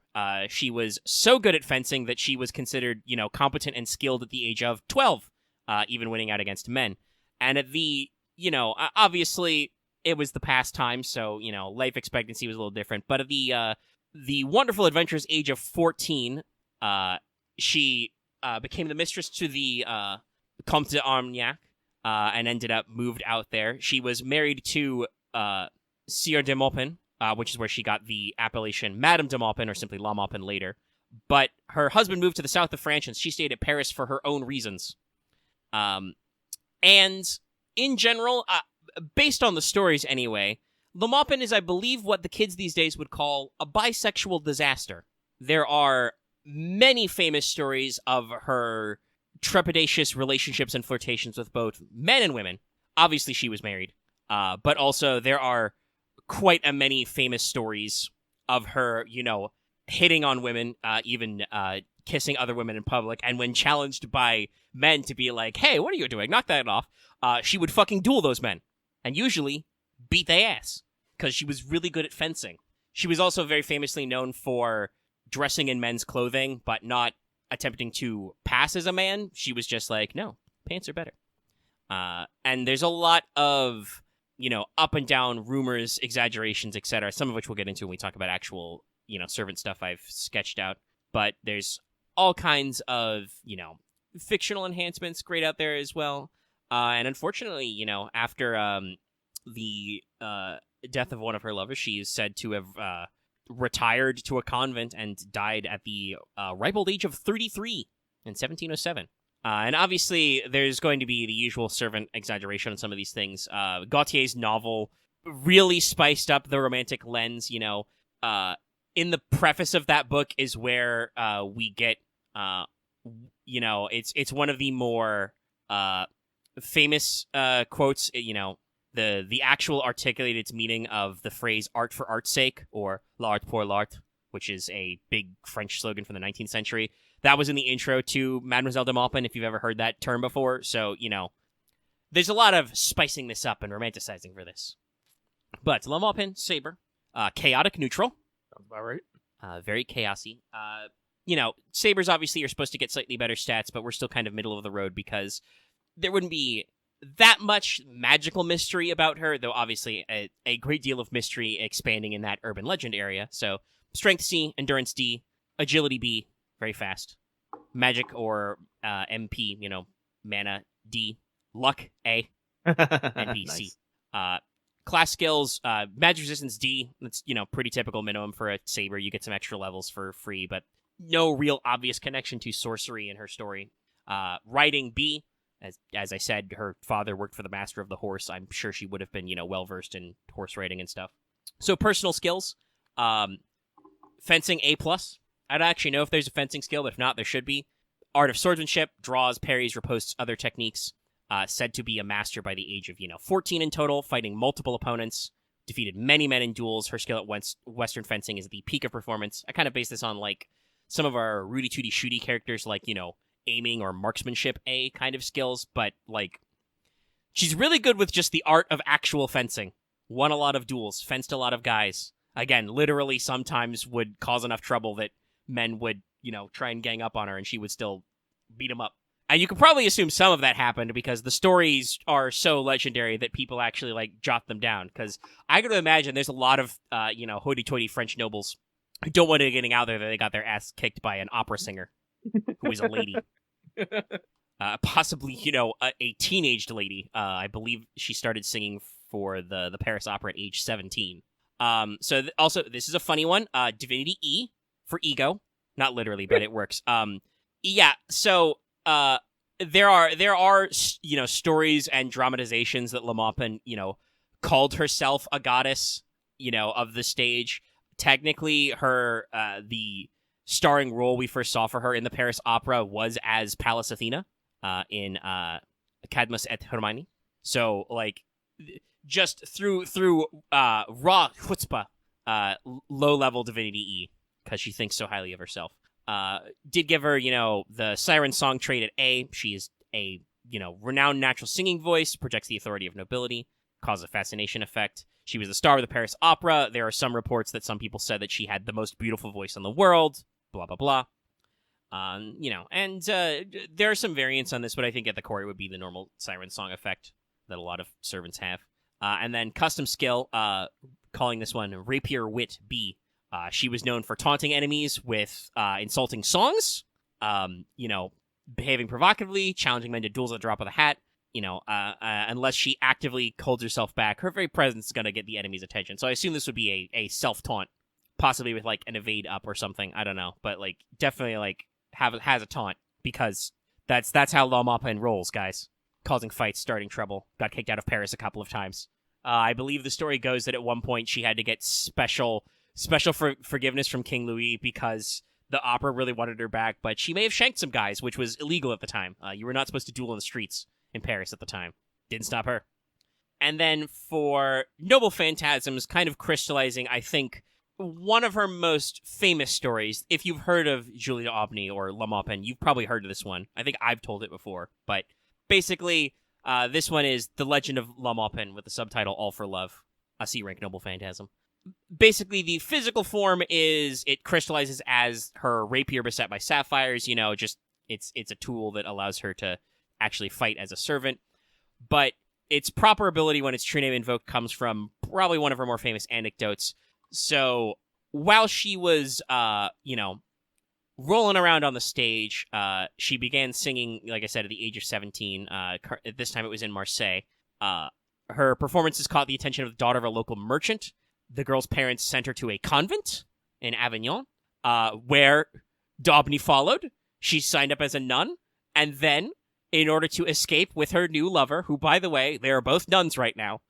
[SPEAKER 1] She was so good at fencing that she was considered, competent and skilled at the age of 12, even winning out against men. And at the, obviously it was the past time, so, life expectancy was a little different. But at the wonderful adventurous age of 14, she became the mistress to the Comte d'Armagnac, and ended up moved out there. She was married to Sieur de Maupin, which is where she got the appellation Madame de Maupin, or simply La Maupin later. But her husband moved to the south of France, and she stayed at Paris for her own reasons. And in general, based on the stories anyway, La Maupin is, I believe, what the kids these days would call a bisexual disaster. There are many famous stories of her trepidatious relationships and flirtations with both men and women. Obviously, she was married. But also, there are quite a many famous stories of her, hitting on women, even kissing other women in public. And when challenged by men to be like, hey, what are you doing? Knock that off. She would fucking duel those men and usually beat their ass because she was really good at fencing. She was also very famously known for dressing in men's clothing, but not attempting to pass as a man. She was just like, no, pants are better. And there's a lot of, up and down rumors, exaggerations, etc., some of which we'll get into when we talk about actual, servant stuff I've sketched out. But there's all kinds of, fictional enhancements great out there as well. And unfortunately, after the death of one of her lovers, she is said to have retired to a convent and died at the ripe old age of 33 in 1707. And obviously, there's going to be the usual servant exaggeration on some of these things. Gautier's novel really spiced up the romantic lens. In the preface of that book is where we get, it's one of the more famous quotes. The actual articulated meaning of the phrase "art for art's sake" or "l'art pour l'art," which is a big French slogan from the 19th century. That was in the intro to Mademoiselle de Maupin, if you've ever heard that term before. So, there's a lot of spicing this up and romanticizing for this. But La Maupin, Saber, chaotic neutral.
[SPEAKER 2] Sounds about right.
[SPEAKER 1] Very chaosy. Sabers obviously are supposed to get slightly better stats, but we're still kind of middle of the road because there wouldn't be that much magical mystery about her, though obviously a great deal of mystery expanding in that urban legend area. So, strength C, endurance D, agility B, very fast. Magic or MP, mana D. Luck A. NP C.
[SPEAKER 2] Nice.
[SPEAKER 1] Class skills, magic resistance D. That's, pretty typical minimum for a saber. You get some extra levels for free, but no real obvious connection to sorcery in her story. Riding B. As I said, her father worked for the master of the horse. I'm sure she would have been, well-versed in horse riding and stuff. So personal skills. Fencing A+. I don't actually know if there's a fencing skill, but if not, there should be. Art of swordsmanship, draws, parries, riposts, other techniques. Said to be a master by the age of, 14 in total, fighting multiple opponents. Defeated many men in duels. Her skill at Western fencing is at the peak of performance. I kind of base this on, some of our Rudy Tooty Shooty characters, aiming or marksmanship A kind of skills, but, she's really good with just the art of actual fencing. Won a lot of duels, fenced a lot of guys. Again, literally sometimes would cause enough trouble that men would, try and gang up on her and she would still beat them up. And you could probably assume some of that happened because the stories are so legendary that people actually, jot them down. Because I could imagine there's a lot of, hoity-toity French nobles who don't want it getting out there that they got their ass kicked by an opera singer who is a lady. Possibly, a teenaged lady. I believe she started singing for the Paris Opera at age 17. Also, this is a funny one. Divinity E for ego. Not literally, but it works. Yeah, so there are stories and dramatizations that La Maupin, called herself a goddess, of the stage. Technically, her the starring role we first saw for her in the Paris Opera was as Pallas Athena in Cadmus et Hermione. So, just through raw chutzpah, low-level Divinity E, because she thinks so highly of herself. Did give her, the Siren Song trait at A. She is a, renowned natural singing voice, projects the authority of nobility, causes a fascination effect. She was the star of the Paris Opera. There are some reports that some people said that she had the most beautiful voice in the world, blah, blah, blah. And there are some variants on this, but I think at the core it would be the normal Siren Song effect that a lot of servants have. And then custom skill, calling this one Rapier Wit B. She was known for taunting enemies with insulting songs, behaving provocatively, challenging men to duels at the drop of the hat. Unless she actively holds herself back, her very presence is going to get the enemy's attention. So I assume this would be a self-taunt, possibly with, an evade up or something. I don't know. But, definitely, has a taunt, because that's how La Maupin rolls, guys. Causing fights, starting trouble. Got kicked out of Paris a couple of times. I believe the story goes that at one point she had to get special forgiveness from King Louis because the opera really wanted her back, but she may have shanked some guys, which was illegal at the time. You were not supposed to duel in the streets in Paris at the time. Didn't stop her. And then for Noble Phantasms, kind of crystallizing, I think, one of her most famous stories, if you've heard of Julie d'Aubigny or La Maupin, you've probably heard of this one. I think I've told it before. But basically, this one is The Legend of La Maupin with the subtitle All for Love, a C-rank noble phantasm. Basically, the physical form is it crystallizes as her rapier beset by sapphires. Just it's a tool that allows her to actually fight as a servant. But its proper ability when its true name invoked comes from probably one of her more famous anecdotes. So while she was, rolling around on the stage, she began singing, like I said, at the age of 17. At this time, it was in Marseille. Her performances caught the attention of the daughter of a local merchant. The girl's parents sent her to a convent in Avignon, where d'Aubigny followed. She signed up as a nun, and then, in order to escape with her new lover, who, by the way, they are both nuns right now,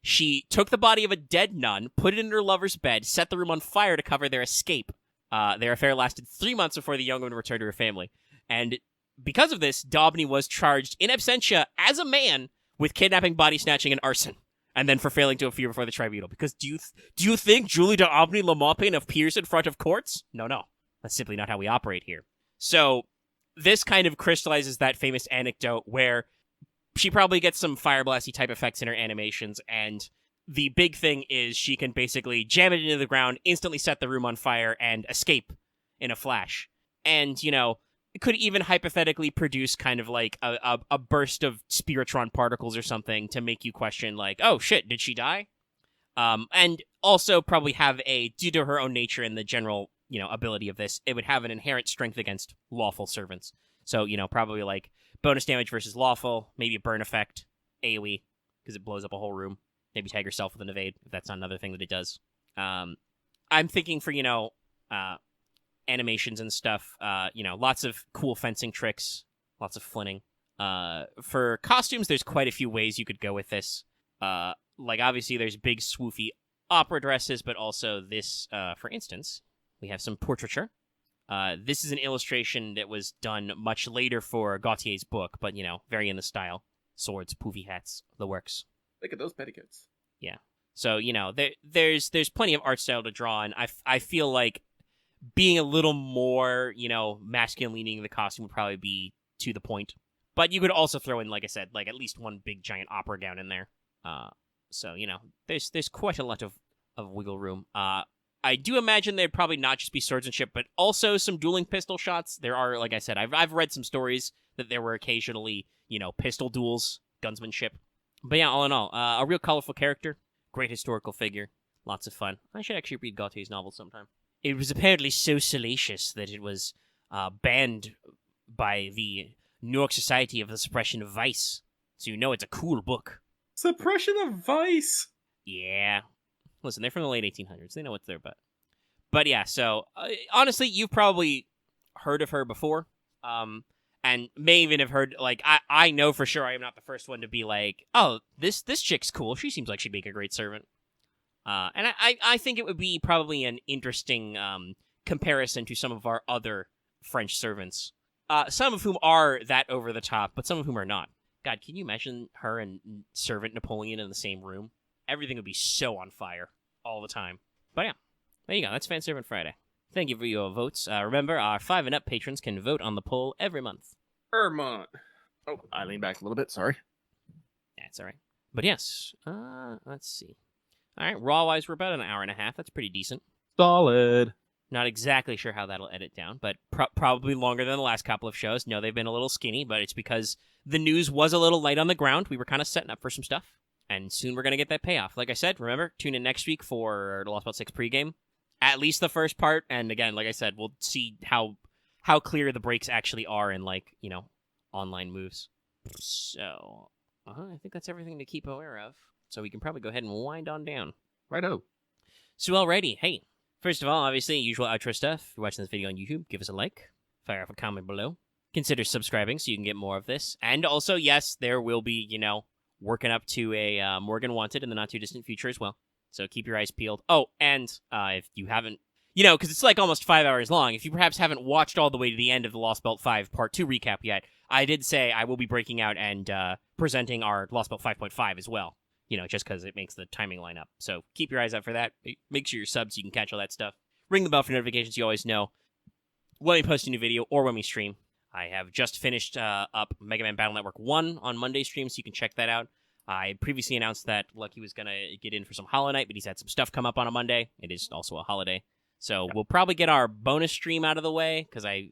[SPEAKER 1] she took the body of a dead nun, put it in her lover's bed, set the room on fire to cover their escape. Their affair lasted 3 months before the young woman returned to her family. And because of this, d'Aubigny was charged in absentia as a man with kidnapping, body snatching, and arson. And then for failing to appear before the tribunal. Because do you think Julie d'Aubigny La Maupin appears in front of courts? No. That's simply not how we operate here. So this kind of crystallizes that famous anecdote where she probably gets some fire blasty type effects in her animations, and the big thing is she can basically jam it into the ground, instantly set the room on fire, and escape in a flash. And, it could even hypothetically produce kind of like a burst of spiritron particles or something to make you question, like, oh shit, did she die? And also probably have due to her own nature and the general, ability of this, it would have an inherent strength against lawful servants. So, probably like bonus damage versus lawful, maybe a burn effect, AoE, because it blows up a whole room. Maybe tag yourself with an evade, if that's not another thing that it does. I'm thinking for, animations and stuff, lots of cool fencing tricks, lots of flinning. For costumes, there's quite a few ways you could go with this. Obviously, there's big, swoofy opera dresses, but also this, for instance, we have some portraiture. This is an illustration that was done much later for Gautier's book, but, very in the style. Swords, poofy hats, the works.
[SPEAKER 2] Look at those petticoats.
[SPEAKER 1] Yeah. So, there's plenty of art style to draw, and I feel like being a little more, masculine leaning in the costume would probably be to the point. But you could also throw in, like I said, like at least one big giant opera gown in there. So, there's quite a lot of wiggle room. I do imagine there'd probably not just be swordsmanship, but also some dueling pistol shots. There are, like I said, I've read some stories that there were occasionally, pistol duels, gunsmanship. But yeah, all in all, a real colorful character, great historical figure, lots of fun. I should actually read Gautier's novel sometime. It was apparently so salacious that it was banned by the New York Society of the Suppression of Vice. So it's a cool book.
[SPEAKER 2] Suppression of Vice?
[SPEAKER 1] Yeah. Listen, they're from the late 1800s. They know what they're about. But yeah, so honestly, you've probably heard of her before. And may even have heard, like, I know for sure I am not the first one to be like, oh, this chick's cool. She seems like she'd make a great servant. And I think it would be probably an interesting comparison to some of our other French servants. Some of whom are that over the top, but some of whom are not. God, can you imagine her and servant Napoleon in the same room? Everything would be so on fire all the time. But yeah, there you go. That's Fan Servant Friday. Thank you for your votes. Remember, our 5 and up patrons can vote on the poll every month.
[SPEAKER 2] Oh, I leaned back a little bit. Sorry.
[SPEAKER 1] That's all right. But yes, let's see. All right, Raw-wise, we're about an hour and a half. That's pretty decent.
[SPEAKER 2] Solid.
[SPEAKER 1] Not exactly sure how that'll edit down, but probably longer than the last couple of shows. No, they've been a little skinny, but it's because the news was a little light on the ground. We were kind of setting up for some stuff, and soon we're going to get that payoff. Like I said, remember, tune in next week for the Lost Belt 6 pregame. At least the first part, and again, like I said, we'll see how clear the breaks actually are in, online moves. So, I think that's everything to keep aware of. So we can probably go ahead and wind on down.
[SPEAKER 2] Righto.
[SPEAKER 1] So alrighty, hey. First of all, obviously, usual outro stuff. If you're watching this video on YouTube, give us a like. Fire off a comment below. Consider subscribing so you can get more of this. And also, yes, there will be, working up to a Morgan Wanted in the not-too-distant future as well. So keep your eyes peeled. Oh, and if you haven't, because it's like almost 5 hours long, if you perhaps haven't watched all the way to the end of the Lost Belt 5 Part 2 recap yet, I did say I will be breaking out and presenting our Lost Belt 5.5 as well. just because it makes the timing line up. So keep your eyes out for that. Make sure you're subbed so you can catch all that stuff. Ring the bell for notifications. You always know when we post a new video or when we stream. I have just finished up Mega Man Battle Network 1 on Monday stream, so you can check that out. I previously announced that Lucky was going to get in for some Hollow Knight, but he's had some stuff come up on a Monday. It is also a holiday. So we'll probably get our bonus stream out of the way, because I,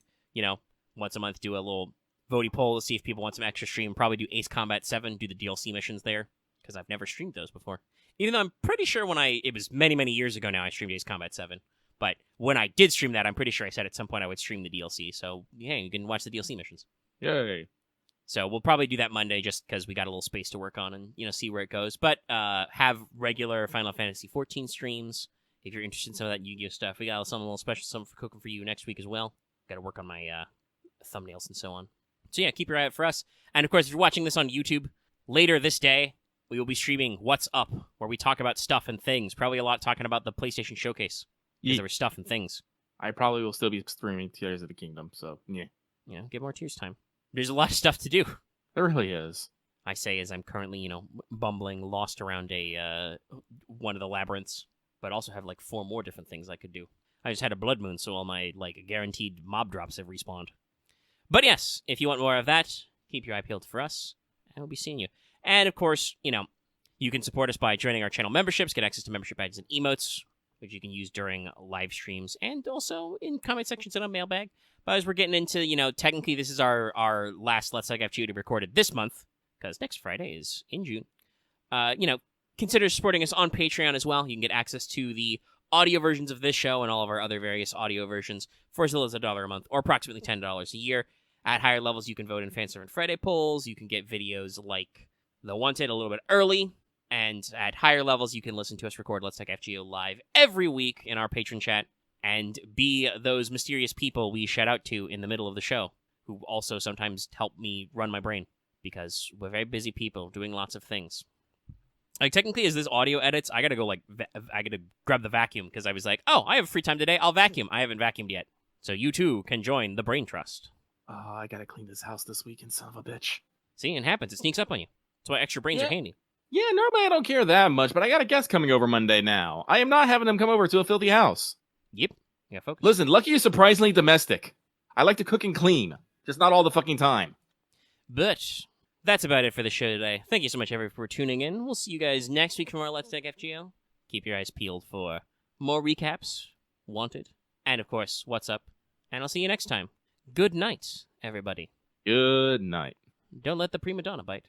[SPEAKER 1] once a month do a little voting poll to see if people want some extra stream. Probably do Ace Combat 7, do the DLC missions there, because I've never streamed those before. Even though I'm pretty sure it was many, many years ago now I streamed Ace Combat 7. But when I did stream that, I'm pretty sure I said at some point I would stream the DLC. So, yeah, you can watch the DLC missions.
[SPEAKER 2] Yay.
[SPEAKER 1] So we'll probably do that Monday just because we got a little space to work on and, see where it goes. But have regular Final Fantasy 14 streams if you're interested in some of that Yu-Gi-Oh stuff. We got something a little special, something for cooking for you next week as well. Got to work on my thumbnails and so on. So yeah, keep your eye out for us. And of course, if you're watching this on YouTube, later this day, we will be streaming What's Up, where we talk about stuff and things. Probably a lot talking about the PlayStation Showcase. Because there was stuff and things.
[SPEAKER 2] I probably will still be streaming Tears of the Kingdom, so yeah.
[SPEAKER 1] Get more Tears time. There's a lot of stuff to do.
[SPEAKER 2] There really is.
[SPEAKER 1] I say as I'm currently, bumbling, lost around one of the labyrinths, but also have like 4 more different things I could do. I just had a blood moon, so all my guaranteed mob drops have respawned. But yes, if you want more of that, keep your eye peeled for us, and we'll be seeing you. And of course, you can support us by joining our channel memberships, get access to membership badges and emotes, which you can use during live streams and also in comment sections and on mailbag. But as we're getting into, technically this is our last Let's Talk FGO to be recorded this month, because next Friday is in June. Consider supporting us on Patreon as well. You can get access to the audio versions of this show and all of our other various audio versions for as little as $1 a month, or approximately $10 a year. At higher levels, you can vote in Fan Servant Friday polls. You can get videos like The Wanted a little bit early. And at higher levels, you can listen to us record Let's Talk FGO live every week in our patron chat and be those mysterious people we shout out to in the middle of the show, who also sometimes help me run my brain, because we're very busy people doing lots of things. Technically, as this audio edits, I gotta go, I gotta grab the vacuum, because I was like, oh, I have free time today, I'll vacuum. I haven't vacuumed yet. So you too can join the Brain Trust.
[SPEAKER 2] Oh, I gotta clean this house this weekend, son of a bitch.
[SPEAKER 1] See, it happens. It sneaks up on you. That's why extra brains are handy.
[SPEAKER 2] Yeah, normally I don't care that much, but I got a guest coming over Monday now. I am not having them come over to a filthy house.
[SPEAKER 1] Yep. Yeah, focus.
[SPEAKER 2] Listen, Lucky is surprisingly domestic. I like to cook and clean, just not all the fucking time.
[SPEAKER 1] But that's about it for the show today. Thank you so much, everyone, for tuning in. We'll see you guys next week from our Let's Talk FGO. Keep your eyes peeled for more recaps, Wanted, and of course, What's Up. And I'll see you next time. Good night, everybody.
[SPEAKER 2] Good night.
[SPEAKER 1] Don't let the prima donna bite.